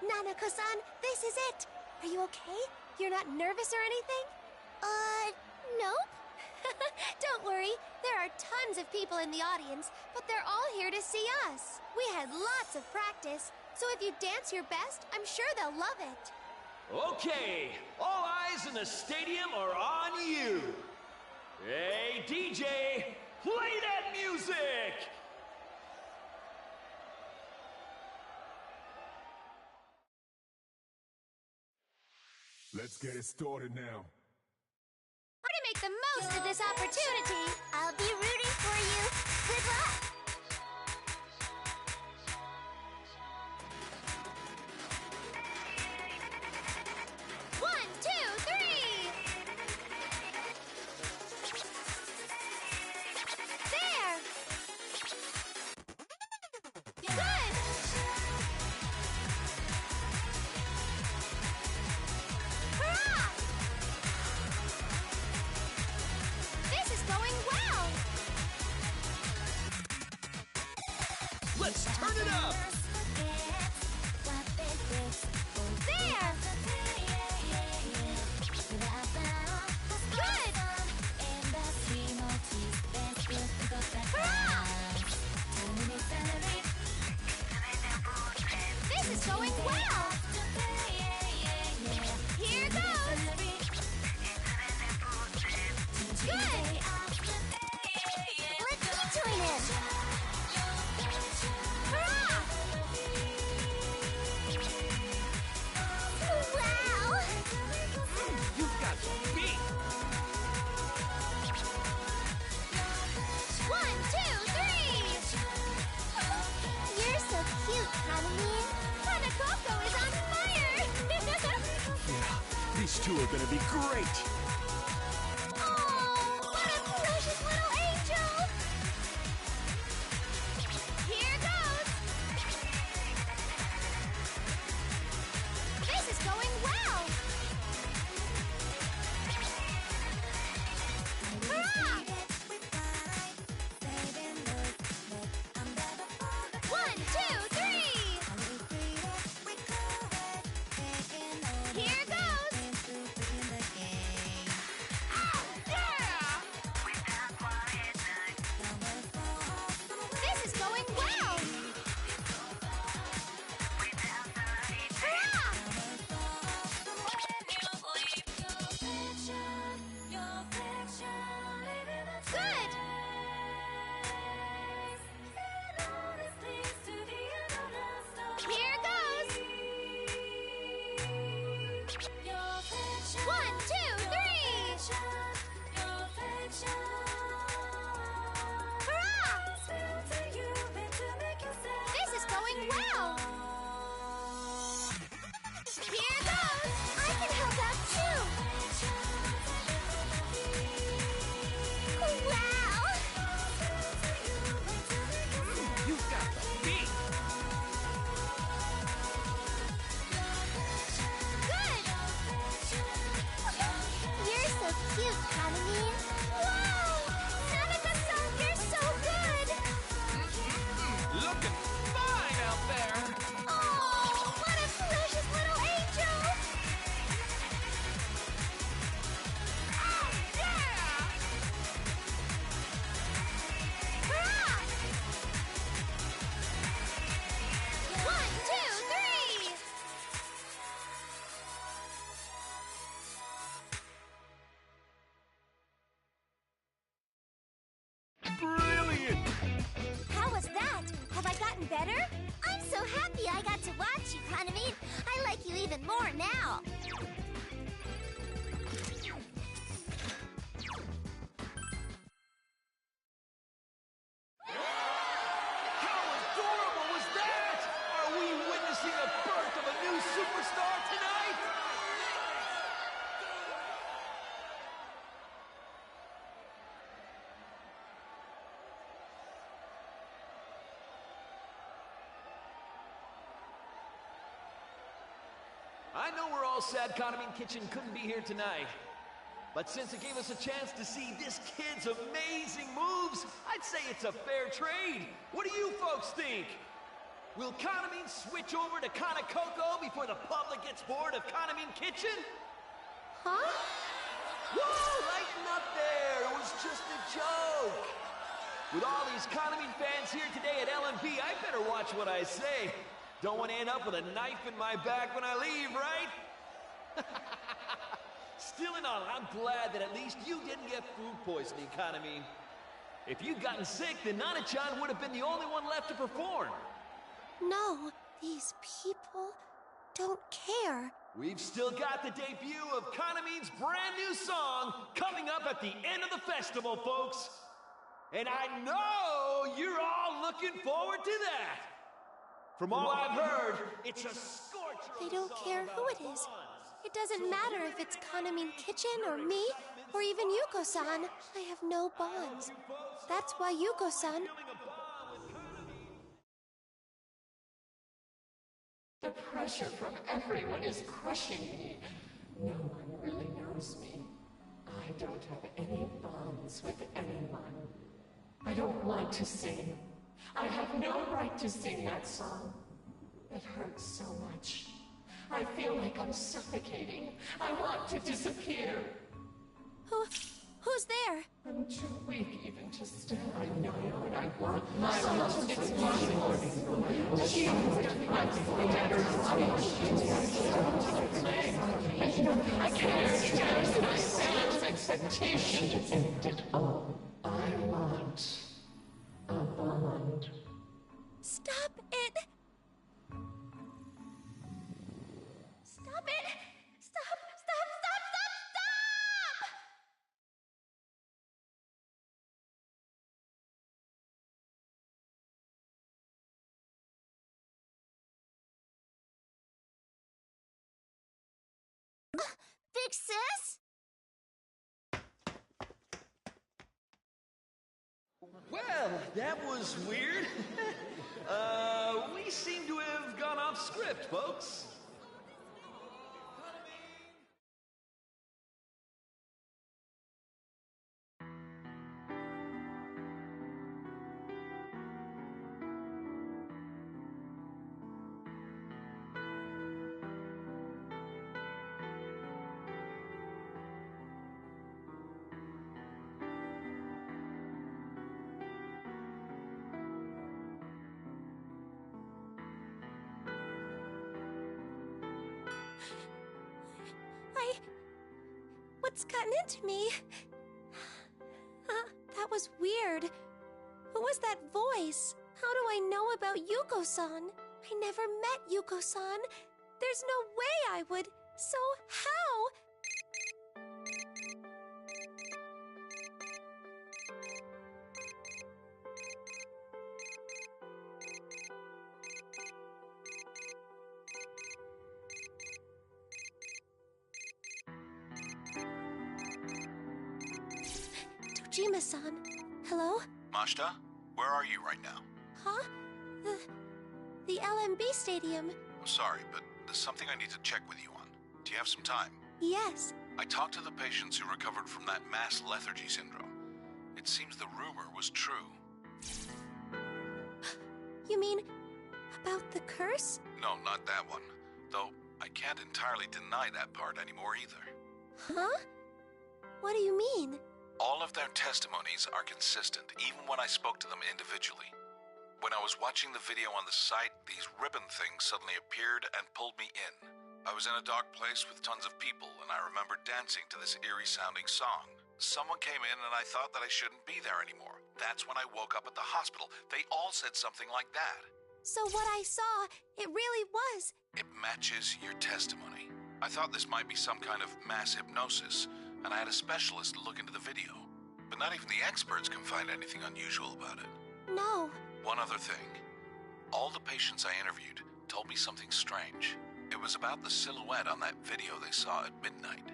Nanako-san, this is it. Are you okay? You're not nervous or anything? Nope. Don't worry. There are tons of people in the audience, but they're all here to see us. We had lots of practice, so if you dance your best, I'm sure they'll love it. Okay, all eyes in the stadium are on you. Hey, DJ, play that music! Let's get it started now. We're to make the most of this opportunity. I'll be rooting for you. Good luck. One, two, three. There. Good. Hurrah! This is going well. Let's turn it up! There. Good. Hurrah! This is going well. Here goes. Good. Let's keep join in. Hurrah! Wow! You've got some beat! 1, 2, 3. You're so cute, Kanamine. Hanakoko is on fire. These two are gonna be great! Oh, what a precious little angel. Here goes. This is going well. Hurrah! 1, 2, 3. Here goes. Oh, yeah! This is going well. Hurrah! Good. Here goes. 1, 2, 3. Hurrah! This is going well. Here goes. I can help out too. Wow! looking fine out there. Oh, what a precious little angel! Oh, yeah! Hurrah! 1, 2, 3! Brilliant! How was that? Have I gotten better? I'm so happy I got to watch you, Kaname. I like you even more now. How adorable was that? Are we witnessing the birth of a new superstar tonight? I know we're all sad Kaname Kitchen couldn't be here tonight. But since it gave us a chance to see this kid's amazing moves, I'd say it's a fair trade. What do you folks think? Will Kaname switch over to Kana Coco before the public gets bored of Kaname Kitchen? Huh? Whoa, lighten up there. It was just a joke. With all these Kaname fans here today at LMB, I better watch what I say. Don't want to end up with a knife in my back when I leave, right? Still in all, I'm glad that at least you didn't get food poisoning, Kaname. If you'd gotten sick, then Nana-chan would have been the only one left to perform. No, these people don't care. We've still got the debut of Kaname's brand new song coming up at the end of the festival, folks. And I know you're all looking forward to that. From all I've heard, it's a scorcher. They don't care who it is. It doesn't matter if it's Kaname Kitchen or me, or even Yuko-san. I have no bonds. That's why Yuko-san... The pressure from everyone is crushing me. No one really knows me. I don't have any bonds with anyone. I don't want to sing. I have no right to sing that song. It hurts so much. I feel like I'm suffocating. I want to disappear. Who's there? I'm too weak even to stand. I know what I want. My love is impossible. She my I can't stand my son's expectation to end it all. I want a bond. Stop it! Stop it! Stop! Stop! Stop! Stop! Stop! Big Sis? Well, that was weird. We seem to have gone off script, folks. What's gotten into me? That was weird. Who was that voice? How do I know about Yuko-san? I never met Yuko-san. There's no way I would. So how? Dojima-san. Hello? Mashita, where are you right now? Huh? The LMB Stadium. I'm sorry, but there's something I need to check with you on. Do you have some time? Yes. I talked to the patients who recovered from that mass lethargy syndrome. It seems the rumor was true. You mean about the curse? No, not that one. Though, I can't entirely deny that part anymore either. Huh? What do you mean? All of their testimonies are consistent, even when I spoke to them individually. When I was watching the video on the site, these ribbon things suddenly appeared and pulled me in. I was in a dark place with tons of people, and I remember dancing to this eerie-sounding song. Someone came in and I thought that I shouldn't be there anymore. That's when I woke up at the hospital. They all said something like that. So what I saw, it really was. It matches your testimony. I thought this might be some kind of mass hypnosis, and I had a specialist look into the video. But not even the experts can find anything unusual about it. No. One other thing. All the patients I interviewed told me something strange. It was about the silhouette on that video they saw at midnight.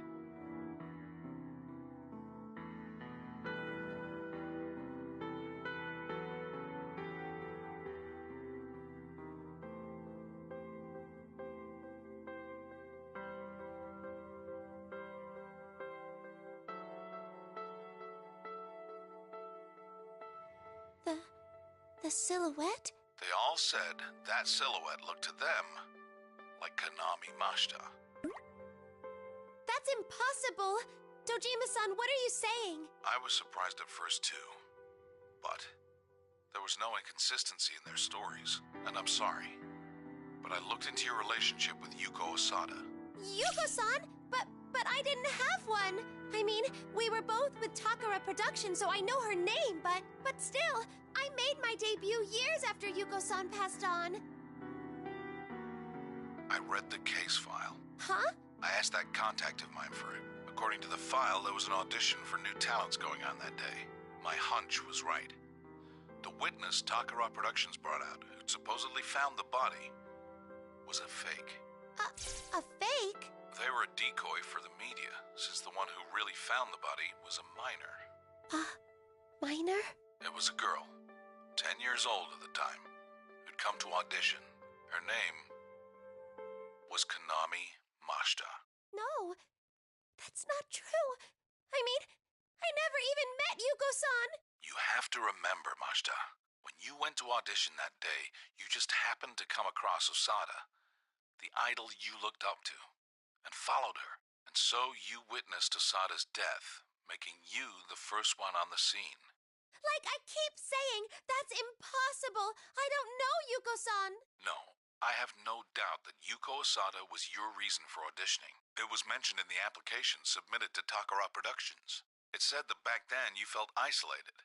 The silhouette? They all said that silhouette looked to them like Kanami Mashita. That's impossible! Dojima-san, what are you saying? I was surprised at first too, but there was no inconsistency in their stories, and I'm sorry. But I looked into your relationship with Yuko Osada. Yuko-san? But I didn't have one! I mean, we were both with Takara Productions, so I know her name, but still, I made my debut years after Yuko-san passed on. I read the case file. Huh? I asked that contact of mine for it. According to the file, there was an audition for new talents going on that day. My hunch was right. The witness Takara Productions brought out, who'd supposedly found the body, was a fake. A fake? They were a decoy for the media, since the one who really found the body was a minor. Minor? It was a girl, 10 years old at the time, who'd come to audition. Her name was Kanami Mashita. No, that's not true. I mean, I never even met Yuko-san. You have to remember, Mashita, when you went to audition that day, you just happened to come across Osada, the idol you looked up to, and followed her. And so you witnessed Osada's death, making you the first one on the scene. Like I keep saying, that's impossible. I don't know Yuko-san. No, I have no doubt that Yuko Osada was your reason for auditioning. It was mentioned in the application submitted to Takara Productions. It said that back then you felt isolated,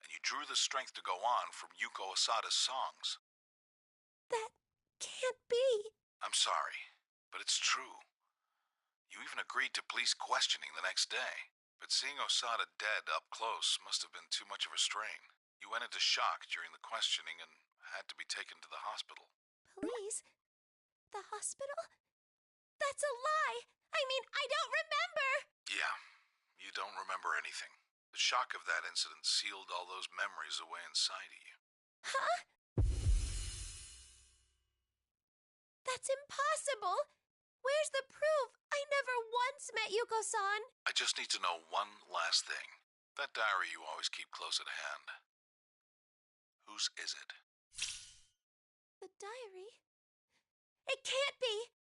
and you drew the strength to go on from Yuko Osada's songs. That can't be. I'm sorry, but it's true. You even agreed to police questioning the next day. But seeing Osada dead up close must have been too much of a strain. You went into shock during the questioning and had to be taken to the hospital. Police? The hospital? That's a lie! I mean, I don't remember! Yeah, you don't remember anything. The shock of that incident sealed all those memories away inside of you. Huh? That's impossible! Where's the proof? I never once met Yuko-san. I just need to know one last thing. That diary you always keep close at hand. Whose is it? The diary? It can't be!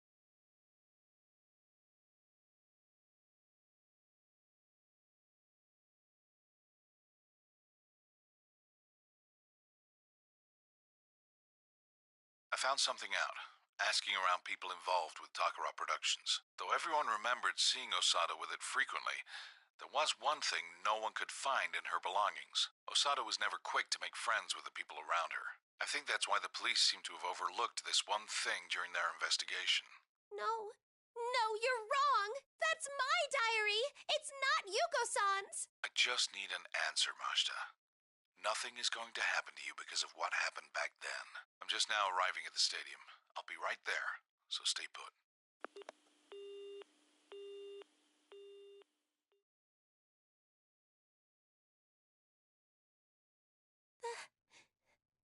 I found something out. Asking around people involved with Takara Productions. Though everyone remembered seeing Osada with it frequently, there was one thing no one could find in her belongings. Osada was never quick to make friends with the people around her. I think that's why the police seem to have overlooked this one thing during their investigation. No, you're wrong! That's my diary! It's not Yuko-san's! I just need an answer, Mashita. Nothing is going to happen to you because of what happened back then. I'm just now arriving at the stadium. I'll be right there, so stay put.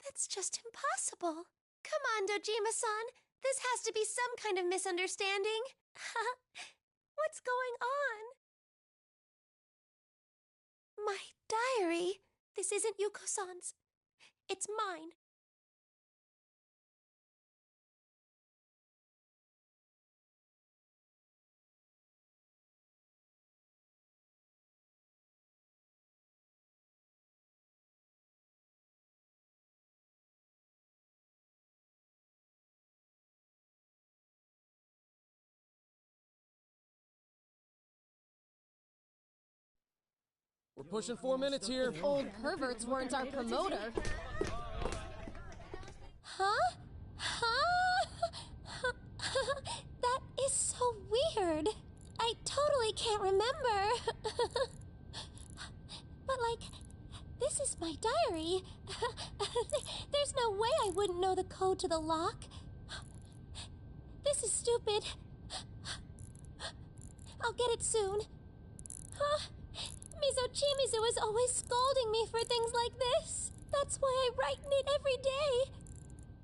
That's just impossible. Come on, Dojima-san. This has to be some kind of misunderstanding. What's going on? My diary. This isn't Yuko-san's. It's mine. We're pushing 4 minutes here. Old perverts weren't our promoter. Huh? That is so weird. I totally can't remember. But, like, this is my diary. There's no way I wouldn't know the code to the lock. This is stupid. I'll get it soon. Mizochimizu is always scolding me for things like this. That's why I write in it every day.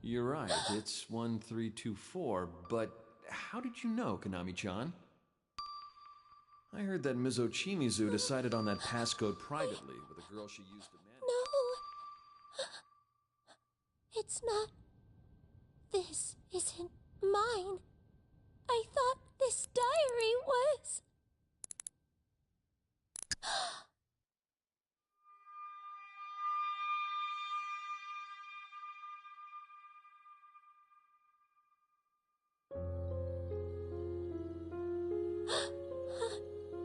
You're right, it's 1324, but how did you know, Konami-chan? I heard that Mizochimizu decided on that passcode privately with a girl she used to manage. No. It's not. This isn't mine. I thought this diary was.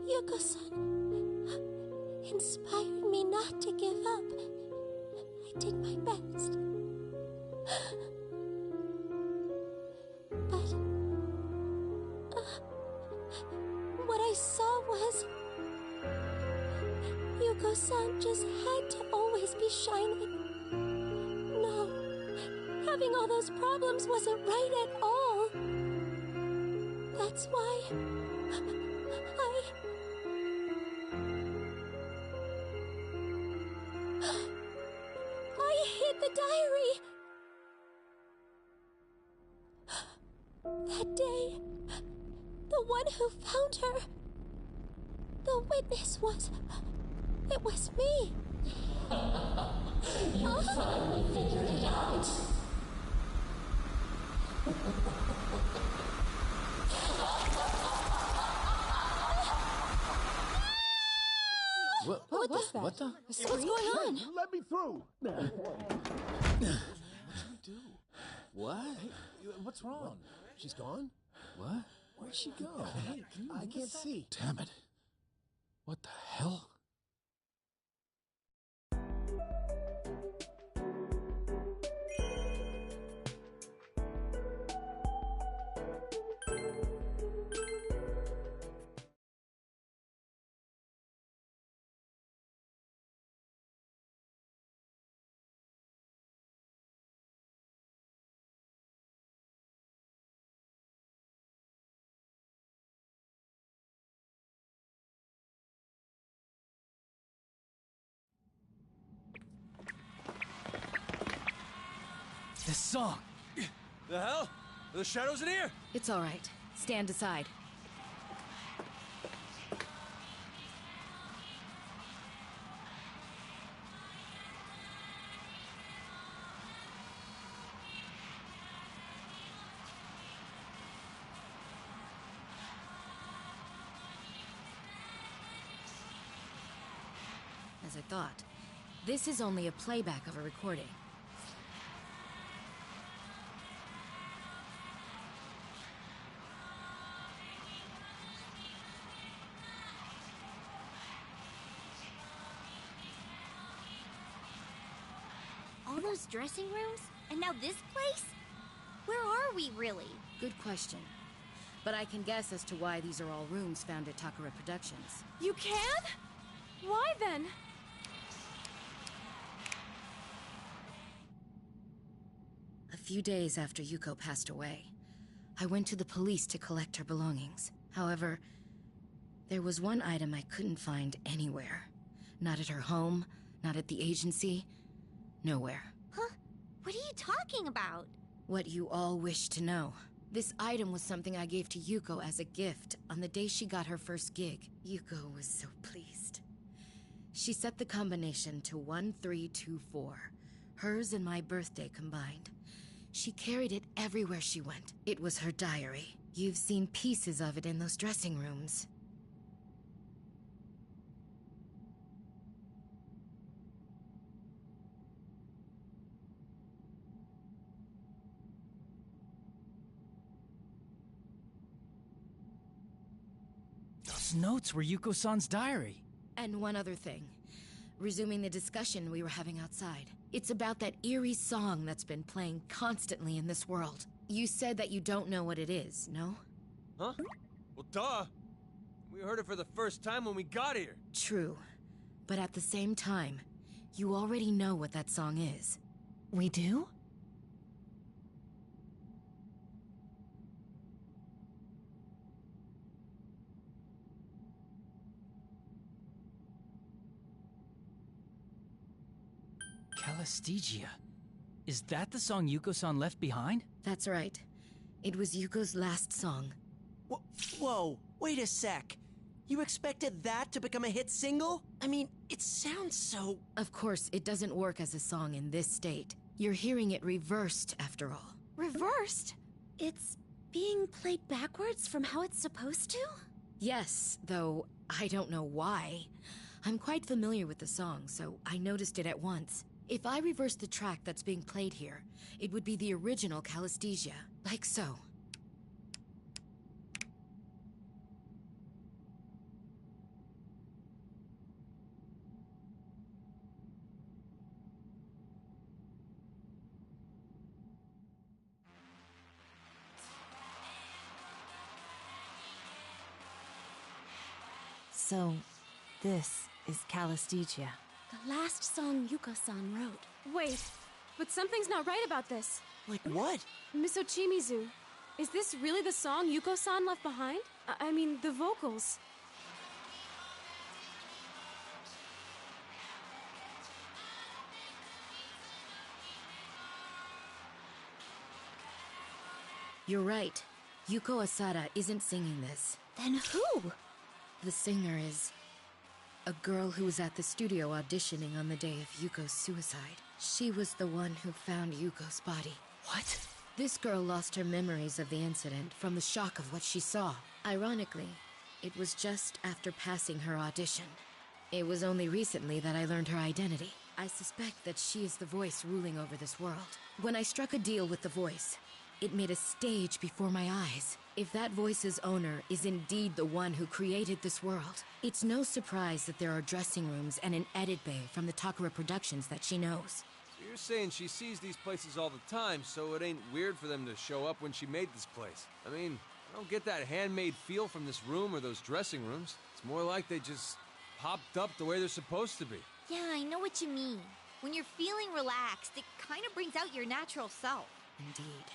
Yuko-san inspired me not to give up. I did my best. But what I saw was Yuko-san just had to always be shining. No, having all those problems wasn't right at all. That's why I hid the diary. That day, the one who found her, the witness it was me. You finally figured it out. What was that? What's going on? Let me through. What? Hey, what's wrong? She's gone? What? Where'd she go? Hey, I can't see. Damn it. What the hell? This song! The hell? Are the shadows in here? It's all right. Stand aside. As I thought, this is only a playback of a recording. All those dressing rooms? And now this place? Where are we, really? Good question. But I can guess as to why these are all rooms found at Takara Productions. You can? Why then? A few days after Yuko passed away, I went to the police to collect her belongings. However, there was one item I couldn't find anywhere. Not at her home, not at the agency, nowhere. Huh? What are you talking about? What you all wish to know. This item was something I gave to Yuko as a gift on the day she got her first gig. Yuko was so pleased. She set the combination to 1324, hers and my birthday combined. She carried it everywhere she went. It was her diary. You've seen pieces of it in those dressing rooms. Those notes were Yuko-san's diary. And one other thing. resuming the discussion we were having outside. It's about that eerie song that's been playing constantly in this world. You said that you don't know what it is, no? Huh? Well, duh. We heard it for the first time when we got here. True. But at the same time, you already know what that song is. We do? Calistegia. Is that the song Yuko-san left behind? That's right. It was Yuko's last song. Whoa, wait a sec. You expected that to become a hit single? I mean, it sounds so... Of course, it doesn't work as a song in this state. You're hearing it reversed, after all. Reversed? It's being played backwards from how it's supposed to? Yes, though I don't know why. I'm quite familiar with the song, so I noticed it at once. If I reverse the track that's being played here, it would be the original Calistegia, like so. So, this is Calistegia. The last song Yuko-san wrote. Wait, but something's not right about this. Like what? Miss Ochimizu, is this really the song Yuko-san left behind? I mean, the vocals. You're right. Yuko Asada isn't singing this. Then who? The singer is... a girl who was at the studio auditioning on the day of Yuko's suicide. She was the one who found Yuko's body. What? This girl lost her memories of the incident from the shock of what she saw. Ironically, it was just after passing her audition. It was only recently that I learned her identity. I suspect that she is the voice ruling over this world. When I struck a deal with the voice, it made a stage before my eyes. If that voice's owner is indeed the one who created this world, it's no surprise that there are dressing rooms and an edit bay from the Takara Productions that she knows. So you're saying she sees these places all the time, so it ain't weird for them to show up when she made this place. I mean, I don't get that handmade feel from this room or those dressing rooms. It's more like they just popped up the way they're supposed to be. Yeah, I know what you mean. When you're feeling relaxed, it kind of brings out your natural self. Indeed.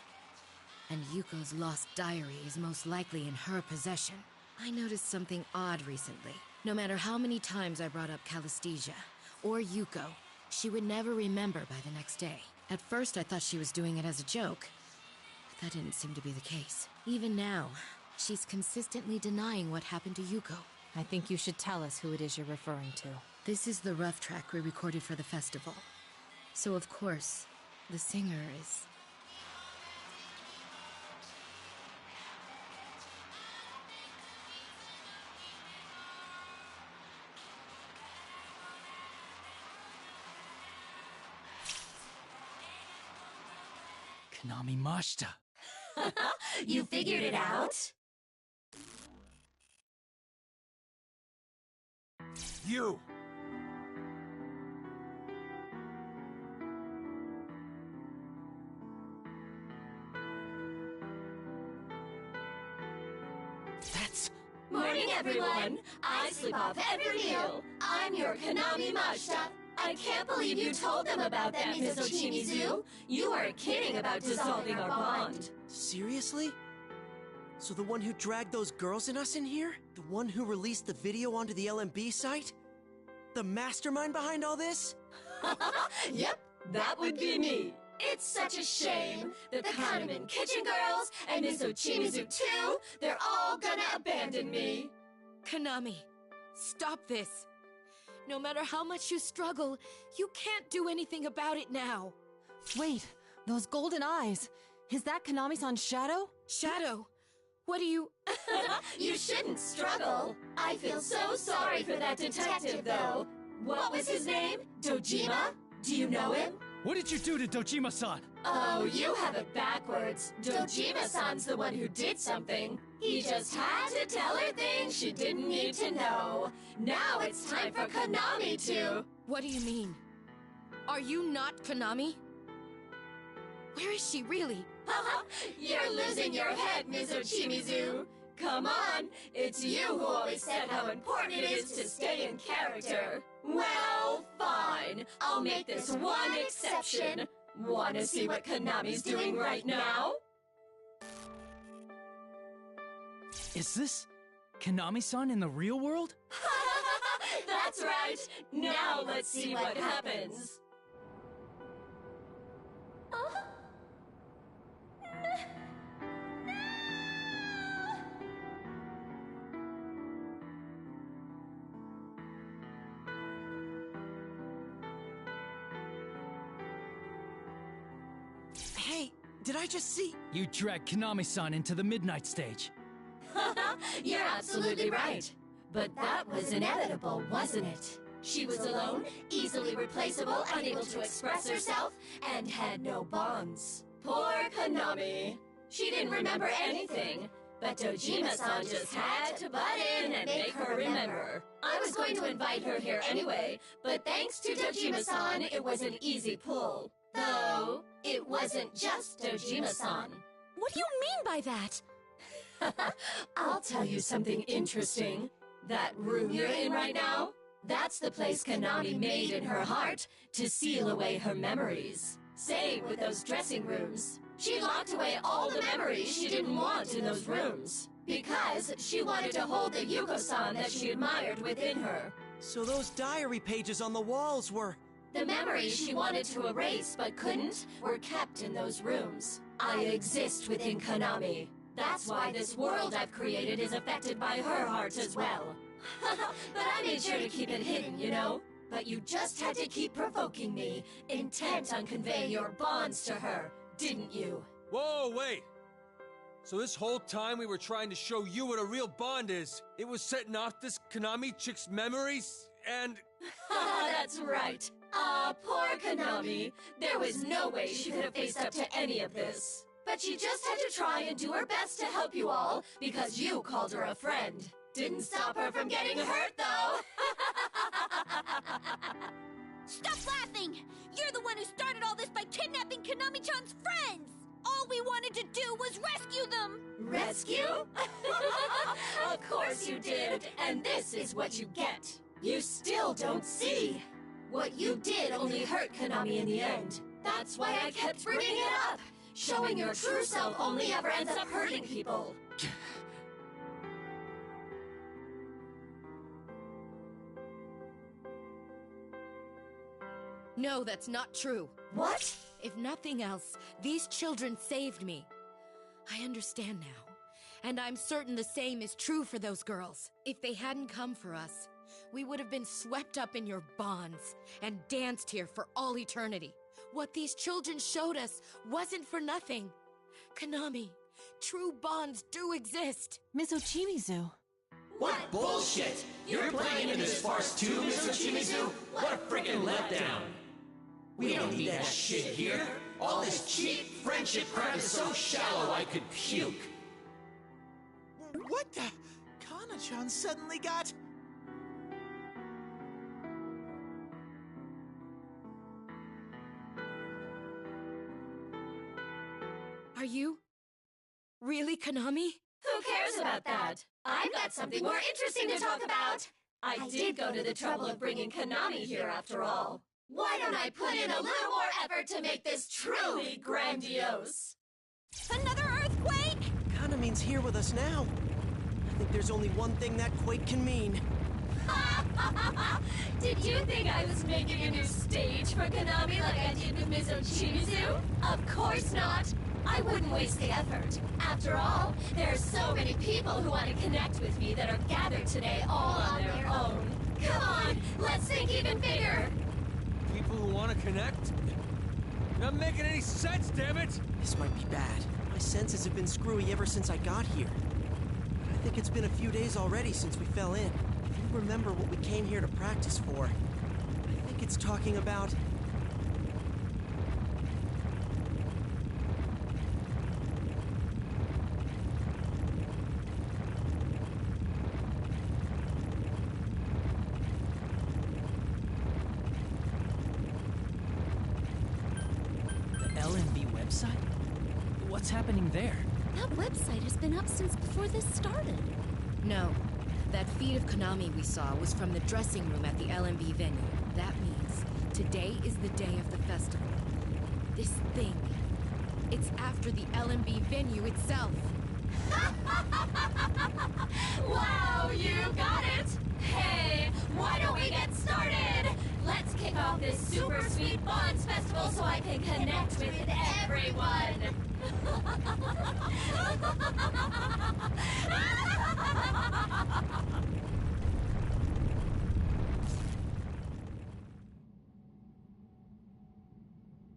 And Yuko's lost diary is most likely in her possession. I noticed something odd recently. No matter how many times I brought up Calistegia or Yuko, she would never remember by the next day. At first I thought she was doing it as a joke, but that didn't seem to be the case. Even now, she's consistently denying what happened to Yuko. I think you should tell us who it is you're referring to. This is the rough track we recorded for the festival. So of course, the singer is... Konami Mashita. You figured it out? You! That's... Morning, everyone! I sleep off every meal. I'm your Konami Mashita. I can't believe you told them about that, Miss Ochimizu. You weren't kidding about dissolving our bond. Seriously? So the one who dragged those girls and us in here? The one who released the video onto the LMB site? The mastermind behind all this? Yep, that would be me. It's such a shame that the Kahneman Kitchen Girls and Miss Ochimizu too, they're all gonna abandon me. Konami, stop this. No matter how much you struggle, you can't do anything about it now. Wait, those golden eyes. Is that Konami-san's shadow? Shadow? What do you... You shouldn't struggle. I feel so sorry for that detective, though. What was his name? Dojima? Do you know him? What did you do to Dojima-san? Oh, you have it backwards. Dojima-san's the one who did something. He just had to tell her things she didn't need to know. Now it's time for Konami to... What do you mean? Are you not Konami? Where is she really? You're losing your head, Mizochimizu. Come on, it's you who always said how important it is to stay in character. Well, fine. I'll make this one exception. Wanna see what Konami's doing right now? Is this Konami-san in the real world? That's right. Now let's see what happens. Hey, did I just see... You dragged Konami-san into the midnight stage. You're absolutely right. But that was inevitable, wasn't it? She was alone, easily replaceable, unable to express herself, and had no bonds. Poor Konami. She didn't remember anything. But Dojima-san just had to butt in and make her remember. I was going to invite her here anyway, but thanks to Dojima-san, it was an easy pull. Though, it wasn't just Dojima-san. What do you mean by that? I'll tell you something interesting. That room you're in right now, that's the place Konami made in her heart to seal away her memories. Same with those dressing rooms. She locked away all the memories she didn't want in those rooms. Because she wanted to hold the Yuko-san that she admired within her. So those diary pages on the walls were... The memories she wanted to erase but couldn't were kept in those rooms. I exist within Konami. That's why this world I've created is affected by her heart as well. But I made sure to keep it hidden, you know? But you just had to keep provoking me, intent on conveying your bonds to her, didn't you? Whoa, wait! So this whole time we were trying to show you what a real bond is. It was setting off this Konami chick's memories, and... That's right. Ah, poor Konami. There was no way she could have faced up to any of this. But she just had to try and do her best to help you all, because you called her a friend. Didn't stop her from getting hurt, though. Stop laughing! You're the one who started all this by kidnapping Konami-chan's friends! All we wanted to do was rescue them! Rescue? Of course you did, and this is what you get. You still don't see. What you did only hurt Konami in the end. That's why I kept bringing it up. Showing your true self only ever ends up hurting people. No, that's not true. What? If nothing else, these children saved me. I understand now. And I'm certain the same is true for those girls. If they hadn't come for us, we would have been swept up in your bonds and danced here for all eternity. What these children showed us wasn't for nothing. Konami, true bonds do exist. Mizochimizu. What bullshit! You're playing in this farce too, Mizochimizu? What a freaking letdown! We don't need that shit here. All this cheap friendship crap is so shallow I could puke. What the? Kana-chan suddenly got... Are you really Konami? Who cares about that? I've got something more interesting to talk about. I did go to the trouble of bringing Konami here after all. Why don't I put in a little more effort to make this truly grandiose? Another earthquake? Kinda means here with us now. I think there's only one thing that quake can mean. Did you think I was making a new stage for Konami like I did with Mizochimizu? Of course not. I wouldn't waste the effort. After all, there are so many people who want to connect with me that are gathered today all on their own. Come on, let's think even bigger. People who want to connect? Not making any sense, damn it! This might be bad. My senses have been screwy ever since I got here. I think it's been a few days already since we fell in. If you remember what we came here to practice for, I think it's talking about... website? What's happening there? That website has been up since before this started. No. That feed of Konami we saw was from the dressing room at the LMB venue. That means today is the day of the festival. This thing, it's after the LMB venue itself. Wow, you got it! Hey, why don't we get started? Let's kick off this super sweet Bonds Festival so I can connect with everyone!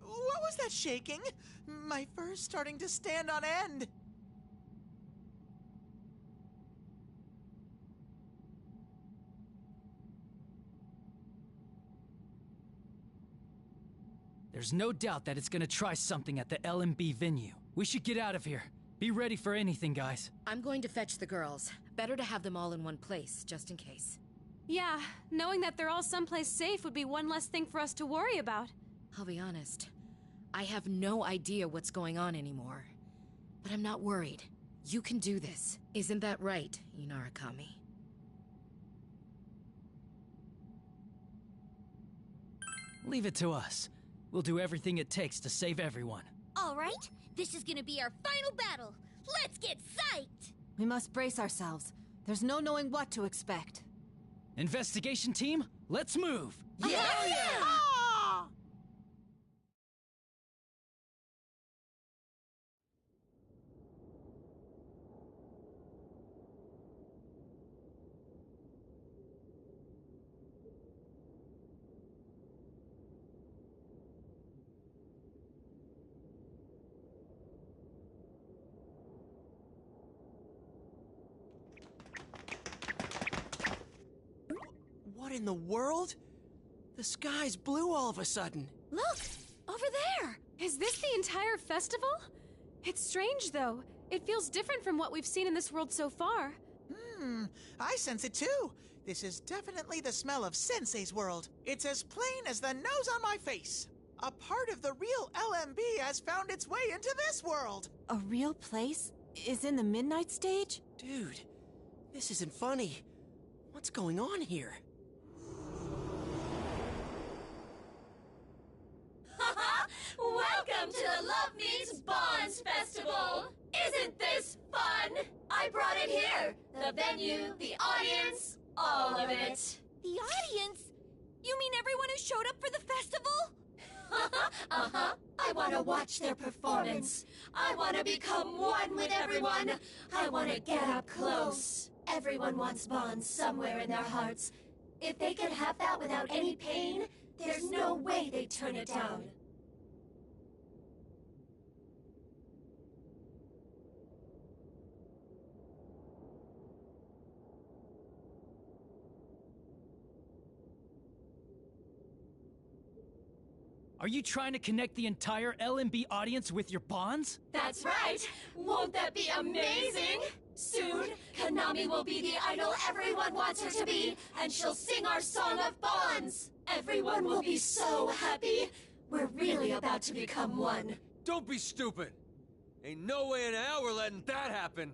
What was that shaking? My fur's starting to stand on end. There's no doubt that it's gonna try something at the LMB venue. We should get out of here. Be ready for anything, guys. I'm going to fetch the girls. Better to have them all in one place, just in case. Yeah, knowing that they're all someplace safe would be one less thing for us to worry about. I'll be honest. I have no idea what's going on anymore. But I'm not worried. You can do this. Isn't that right, Inarakami? Leave it to us. We'll do everything it takes to save everyone. All right, this is gonna be our final battle. Let's get psyched! We must brace ourselves. There's no knowing what to expect. Investigation team, let's move! Yeah! What in the world? The sky's blue all of a sudden. Look! Over there! Is this the entire festival? It's strange, though. It feels different from what we've seen in this world so far. I sense it too. This is definitely the smell of Sensei's world. It's as plain as the nose on my face. A part of the real LMB has found its way into this world. A real place is in the midnight stage? Dude, this isn't funny. What's going on here? Welcome to the Love Meets Bonds Festival! Isn't this fun? I brought it here. The venue, the audience, all of it. The audience? You mean everyone who showed up for the festival? Uh-huh. I want to watch their performance. I want to become one with everyone. I want to get up close. Everyone wants bonds somewhere in their hearts. If they could have that without any pain, there's no way they'd turn it down. Are you trying to connect the entire LMB audience with your bonds? That's right! Won't that be amazing? Soon, Konami will be the idol everyone wants her to be, and she'll sing our song of bonds! Everyone will be so happy! We're really about to become one. Don't be stupid! Ain't no way in hell we're letting that happen!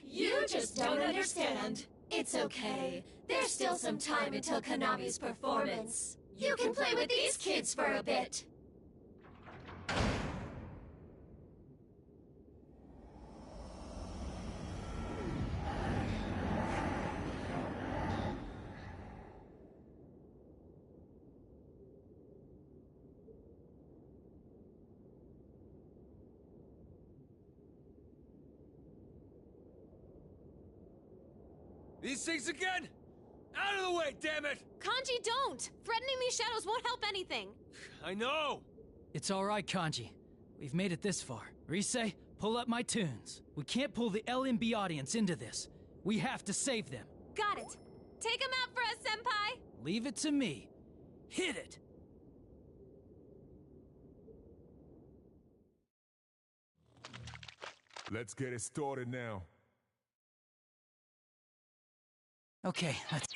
You just don't understand. It's okay. There's still some time until Konami's performance. You can play with these kids for a bit. These things again? Out of the way, damn it! Kanji, don't! Threatening these shadows won't help anything. I know! It's alright, Kanji. We've made it this far. Rise, pull up my tunes. We can't pull the LMB audience into this. We have to save them. Got it. Take him out for us, Senpai! Leave it to me. Hit it! Let's get it started now. Okay, let's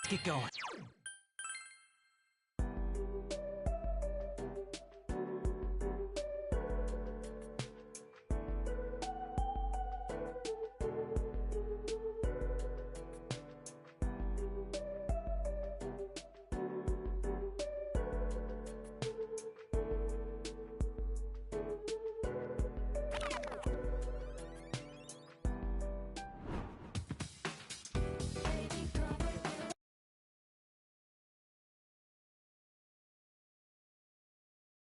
get going.